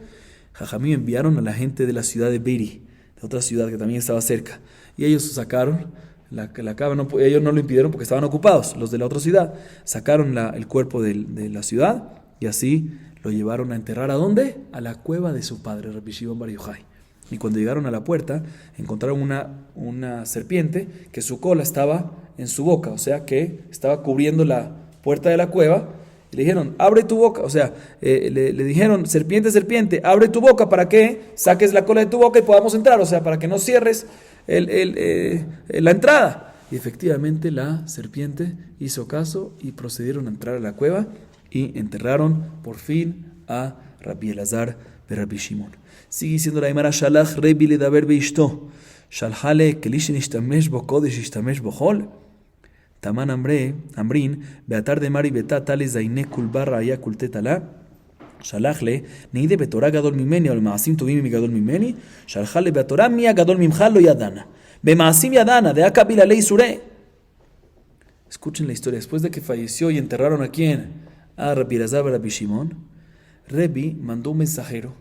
Jajamim enviaron a la gente de la ciudad de Beiri, de otra ciudad que también estaba cerca, y ellos sacaron la cava, ellos no lo impidieron porque estaban ocupados, los de la otra ciudad, sacaron el cuerpo de la ciudad y así lo llevaron a enterrar. ¿A dónde? A la cueva de su padre, Rabbi Shimon Bar Yochai. Y cuando llegaron a la puerta, encontraron una serpiente que su cola estaba en su boca, o sea que estaba cubriendo la puerta de la cueva, y le dijeron, abre tu boca, o sea, le dijeron, serpiente, serpiente, abre tu boca para que saques la cola de tu boca y podamos entrar, o sea, para que no cierres la entrada. Y efectivamente la serpiente hizo caso y procedieron a entrar a la cueva y enterraron por fin a Rabbi Elazar de Rabbi Shimon. Sigue diciendo la Gemara, Shalach Rebi ledaber beishto, Shalhale kelishin ishtamesh bo kodesh ishtamesh bo chol. Taman Amrin, Beatar de Mari Beta Tales Zaine Kulbarra Aya Kultetala, Shalachle, Neide Betorá Gadol Mimeni, o el Maasim Tuvimi Gadol Mimeni, Shalhale Beatorá Mia Gadol Mimjalo Yadana, Be Maasim Yadana, de Akabila Ley Sure. Escuchen la historia. Después de que falleció y enterraron a quién, a Rabbi Elazar Rabbi Shimon, Rebi mandó un mensajero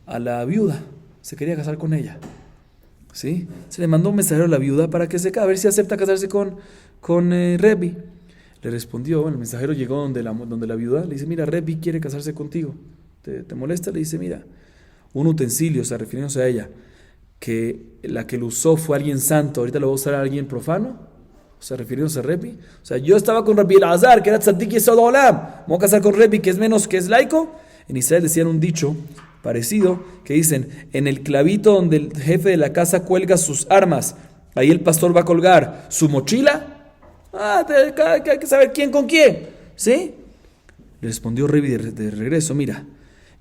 a la viuda, se quería casar con ella. ¿Sí? Se le mandó un mensajero a la viuda para que a ver si acepta casarse con Rebi. Le respondió, bueno, el mensajero llegó donde la viuda, le dice, mira, Rebi quiere casarse contigo. ¿Te molesta? Le dice, mira, un utensilio, o sea, refiriéndose a ella, que la que lo usó fue alguien santo, ahorita lo va a usar a alguien profano, o sea, refiriéndose a Rebi. O sea, yo estaba con Rabbi Elazar, que era Tzadik Yesod Olam, me voy a casar con Rebi, que es menos, que es laico. En Israel decían un dicho parecido, que dicen, en el clavito donde el jefe de la casa cuelga sus armas, ahí el pastor va a colgar su mochila. Hay que saber quién con quién, ¿sí? Le respondió Rebi de regreso, mira,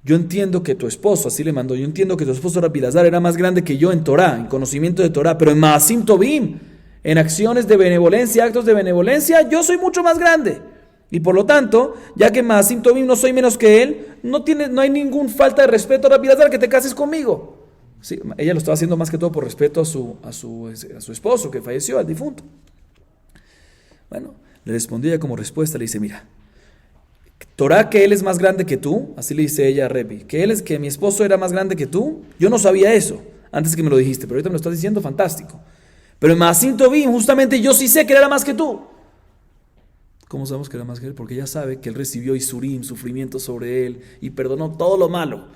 yo entiendo que tu esposo, así le mandó, yo entiendo que tu esposo Rabbi Elazar era más grande que yo en Torah, en conocimiento de Torah, pero en Maasim Tovim, en acciones de benevolencia, actos de benevolencia, yo soy mucho más grande. Y por lo tanto, ya que Maasim Tovim no soy menos que él, no hay ninguna falta de respeto a Rabbi Elazar que te cases conmigo. Sí, ella lo estaba haciendo más que todo por respeto a su esposo que falleció, al difunto. Bueno, le respondió ella como respuesta, le dice, mira, Torah que él es más grande que tú, así le dice ella a Rebi, que mi esposo era más grande que tú, yo no sabía eso, antes que me lo dijiste, pero ahorita me lo estás diciendo, fantástico. Pero en Maasim Tovim, justamente yo sí sé que él era más que tú. ¿Cómo sabemos que era más que él? Porque ella sabe que él recibió Isurim, sufrimiento sobre él, y perdonó todo lo malo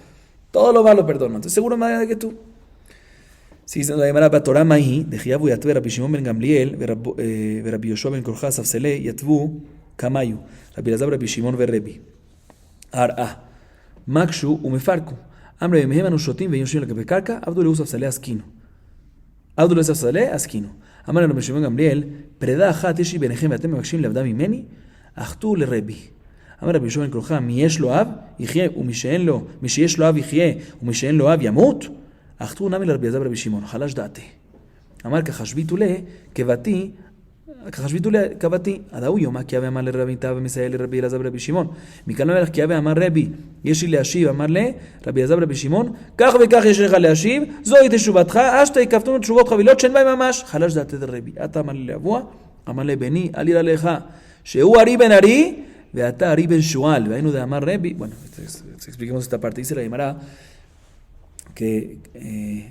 perdonó. Entonces seguro más grande que tú. Si se la llamara Torah Mahi, de Jiabu y Atve, Rabbi Shimon ben Gamliel, Rabbi Yoshua ben Korja, Safsele, y Atvu, Kamayu, Rabbi Elazar, Rabbi Shimon ve Rebi. Ar'a, Makshu, Umefarku, Amre Meheman Ushotim, Veyoshim la Kepekarka, Abdul Eus Safsele Askino. Abdul Eus Safsele Askino. Amar Rabbi Shimon Gamliel, Preda Achat Yeshi Benehem Atem Mevakshim Leavda Mimeni, Achtu LeRebi. Amar Rabbi Yoshua ben Korja, mi yesh lo ab, yihye, umishe'en lo, mi sheyesh lo ab, yihye, umishe'en lo ab, yamut. Achtu nami Rabbi Elazar Rabbi Shimon, halash da'ate. Amar kahashvitu le, kevati, kahashvitu le, kavati, adau yoma, ki ave amar le Rabbi Tav, mesayel le Rabbi Elazar Rabbi Shimon. Mikal melech ki ave amar Rabbi, yesh li leashiv, amar le, Rabbi Elazar Rabbi Shimon, kach vekach yesh lecha leashiv, zoi teshuvatcha, ashta ikaftunu teshuvot chavilot, shen b'ay mamash, halash da'ate de Rabbi. Ata amar le leavua, amar le beni, alir alecha, shehu ari ben ari, veata ari ben shual, veinu de amar Rabbi. Bueno, expliquemos esta parte. Dice la Gemara que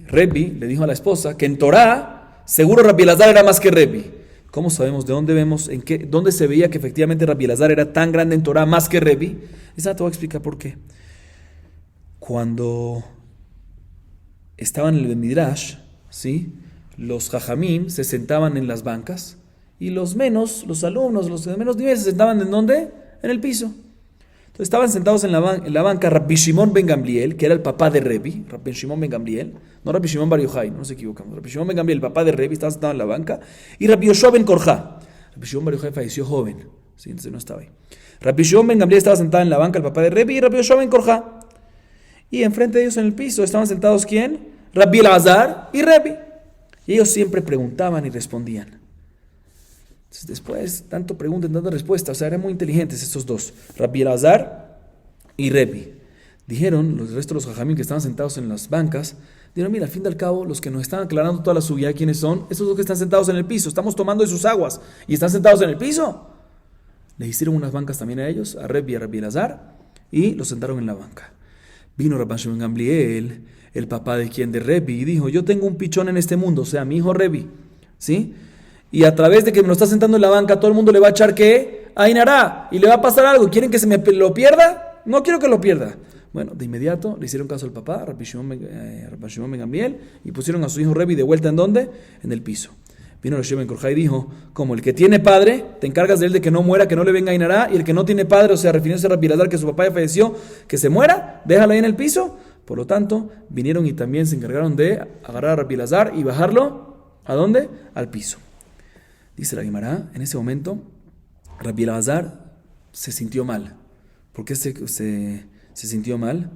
Rebbi le dijo a la esposa que en Torah seguro Rabbi Elazar era más que Rebbi. ¿Cómo sabemos? ¿De dónde vemos? ¿Dónde se veía que efectivamente Rabbi Elazar era tan grande en Torah más que Rebbi? Esa te voy a explicar por qué. Cuando estaban en el Midrash, ¿sí?, los jajamim se sentaban en las bancas y los alumnos, los de menos niveles se sentaban ¿en dónde? En el piso. Entonces estaban sentados en la banca Rabbi Shimon ben Gamliel, que era el papá de Rebbi, Rabbi Shimon ben Gamliel, no Rabbi Shimon bar Yochai, no nos equivocamos. Rabbi Shimon ben Gamliel, el papá de Rebbi, estaba sentado en la banca, y Rabbi Yoshua ben Korja. Rabbi Shimon bar Yochai falleció joven, ¿sí? Entonces no estaba ahí. Rabbi Shimon ben Gamliel estaba sentado en la banca, el papá de Rebbi, y Rabbi Yoshua ben Korja. Y enfrente de ellos en el piso estaban sentados ¿quién? Rabbi Elazar y Rebbi. Y ellos siempre preguntaban y respondían. Entonces, después, tanto preguntas, tanta respuesta, o sea, eran muy inteligentes estos dos, Rabbi Elazar y Rebbi. Dijeron, los restos de los jajamín que estaban sentados en las bancas, dijeron, mira, al fin y al cabo, los que nos están aclarando toda la subida, ¿quiénes son? Estos dos que están sentados en el piso, estamos tomando de sus aguas, y están sentados en el piso. Le hicieron unas bancas también a ellos, a Rebbi y a Rabbi Elazar, y los sentaron en la banca. Vino Rabbi Shimon ben Gamliel, el papá de quien, de Rebbi, y dijo, yo tengo un pichón en este mundo, o sea, mi hijo Rebbi, ¿sí? Y a través de que me lo está sentando en la banca, todo el mundo le va a echar ¿qué? Ainará, y le va a pasar algo. ¿Quieren que se me lo pierda? No quiero que lo pierda. Bueno, de inmediato le hicieron caso al papá, Rabbi Shimon ben Gamliel, y pusieron a su hijo Rebbi de vuelta ¿en dónde? En el piso. Vino Rabbi Shimon ben Korja y dijo, como el que tiene padre, te encargas de él de que no muera, que no le venga Ainará, y el que no tiene padre, o sea, refiriéndose a Rabbi Elazar, que su papá ya falleció, que se muera, déjalo ahí en el piso. Por lo tanto, vinieron y también se encargaron de agarrar a Rabbi Elazar y bajarlo, ¿a dónde? Al piso. Dice la Gemara, en ese momento, Rabbi Elazar se sintió mal. ¿Por qué se sintió mal?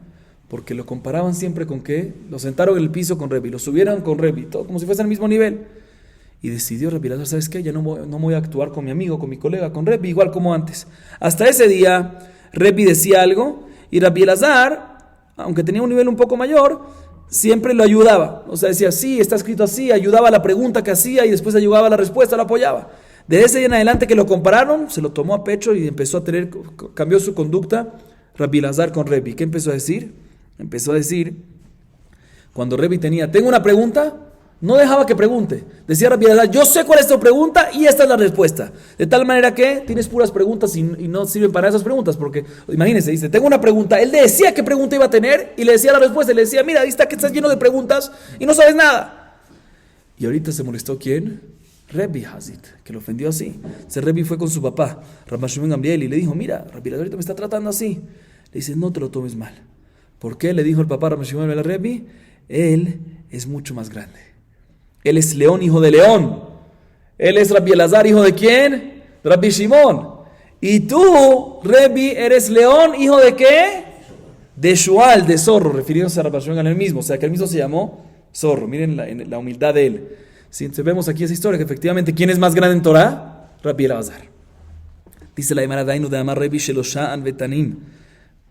Porque lo comparaban siempre con ¿qué? Lo sentaron en el piso con Rebbi, lo subieron con Rebbi, todo como si fuese al mismo nivel. Y decidió Rabbi Elazar, ¿sabes qué? Ya no voy a actuar con mi amigo, con mi colega, con Rebbi, igual como antes. Hasta ese día, Rebbi decía algo, y Rabbi Elazar, aunque tenía un nivel un poco mayor, siempre lo ayudaba, o sea, decía, sí, está escrito así, ayudaba a la pregunta que hacía y después ayudaba a la respuesta, lo apoyaba. De ese día en adelante que lo compararon, se lo tomó a pecho y cambió su conducta Rabbi Elazar con Rebbi. ¿Qué empezó a decir? Empezó a decir, cuando Rebbi tengo una pregunta, no dejaba que pregunte. Decía Rabbi Elazar, yo sé cuál es tu pregunta y esta es la respuesta. De tal manera que tienes puras preguntas y no sirven para esas preguntas. Porque, imagínense, dice, tengo una pregunta. Él le decía qué pregunta iba a tener y le decía la respuesta. Y le decía, mira, ahí está que estás lleno de preguntas y no sabes nada. Y ahorita se molestó, ¿quién? Rebbi Hazit, que lo ofendió así. Entonces Rebbi fue con su papá, Rabbi Shimon ben Gamliel, y le dijo, mira, Rabbi Elazar ahorita me está tratando así. Le dice, no te lo tomes mal. ¿Por qué? Le dijo el papá Rabbi Shimon ben Gamliel a Rebbi, él es mucho más grande. Él es León, hijo de León. Él es Rabbi Elazar, hijo de ¿quién? Rabbi Shimon. Y tú, Rebbi, eres León, hijo de ¿qué? De Shual, de zorro, refiriéndose a Rabbi Shimon en el mismo. O sea, que él mismo se llamó zorro. Miren la humildad de él. Si vemos aquí esa historia, que efectivamente, ¿quién es más grande en Torah? Rabbi Elazar. Dice la Gemara, Dainu de Amar Rebbi Shelosha'an Vetanim.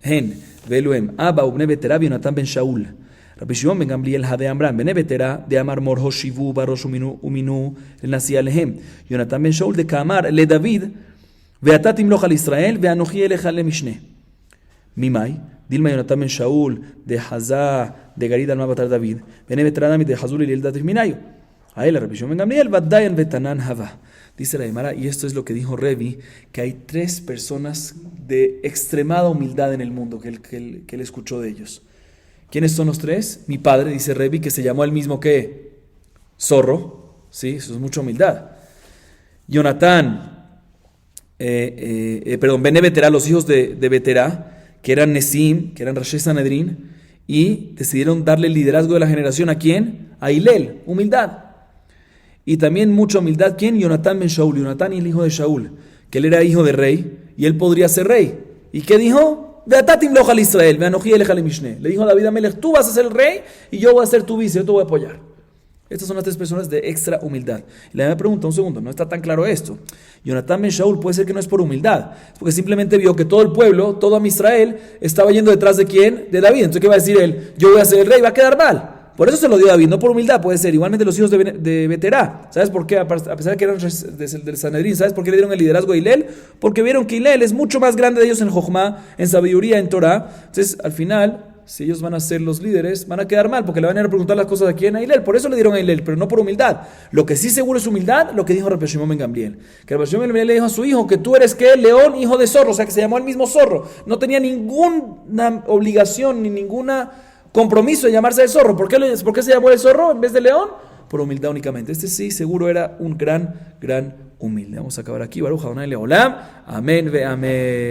Hen, Veluem, Abba Ubne Betera, Yonatan ben Shaul. Rabbi Shimon ben Gamliel Hade Amram, Bene Betera, de Amar Mor Hoshivu, Barosh Uminu, el Nasi Alehem. Yonatan ben Shaul de Kamar, le David, Veatatim Loch al Israel, Veanochi Elecha le Mishne. Mimai, Dilma Yonatan ben Shaul, de Hazá, de Garid al Mabatar David, Bene Betera Damit de Hazul y el Datif Minayo. A él, Rabbi Shimon ben Gamliel, Vadayan Betanan Hava. Dice la Gemara, y esto es lo que dijo Rebbi, que hay 3 personas de extremada humildad en el mundo que él escuchó de ellos. ¿Quiénes son los 3? Mi padre, dice Rebbi, que se llamó el mismo que zorro, ¿sí? Eso es mucha humildad. Jonatán, Bene Betera, los hijos de Betera, que eran Nesim, que eran Rashi Sanedrín, y decidieron darle el liderazgo de la generación ¿a quién? A Hillel, humildad. Y también mucha humildad, ¿quién? Jonatán ben Shaul, Jonatán y el hijo de Shaul, que él era hijo de rey, y él podría ser rey. ¿Y qué dijo? Veatatim loja al Israel, veanoji elej al Mishne. Le dijo a David Amelech, tú vas a ser el rey y yo voy a ser tu vice, yo te voy a apoyar. Estas son las 3 personas de extra humildad. Y le me pregunta un segundo, no está tan claro esto. Jonatán ben Shaul puede ser que no es por humildad, es porque simplemente vio que todo el pueblo, todo Amisrael, estaba yendo detrás de ¿quién? De David. Entonces, ¿qué va a decir él? Yo voy a ser el rey, va a quedar mal. Por eso se lo dio David, no por humildad, puede ser. Igualmente los hijos de Beterá. ¿Sabes por qué? A pesar de que eran del Sanedrín, ¿sabes por qué le dieron el liderazgo a Hillel? Porque vieron que Hillel es mucho más grande de ellos en Jochma, en sabiduría, en Torah. Entonces, al final, si ellos van a ser los líderes, van a quedar mal, porque le van a ir a preguntar las cosas a quién, a Hillel. Por eso le dieron a Hillel, pero no por humildad. Lo que sí seguro es humildad, lo que dijo Rabbi Shimon ben Gamliel. Que Rabbi Shimon ben Gamliel le dijo a su hijo que tú eres ¿qué? León, hijo de zorro, o sea que se llamó el mismo zorro. No tenía ninguna obligación ni ninguna compromiso de llamarse el zorro. ¿Por qué se llamó el zorro en vez de león? Por humildad únicamente. Este sí seguro era un gran humilde. Vamos a acabar aquí. Baruch Adonai Leolam. Amén ve amén.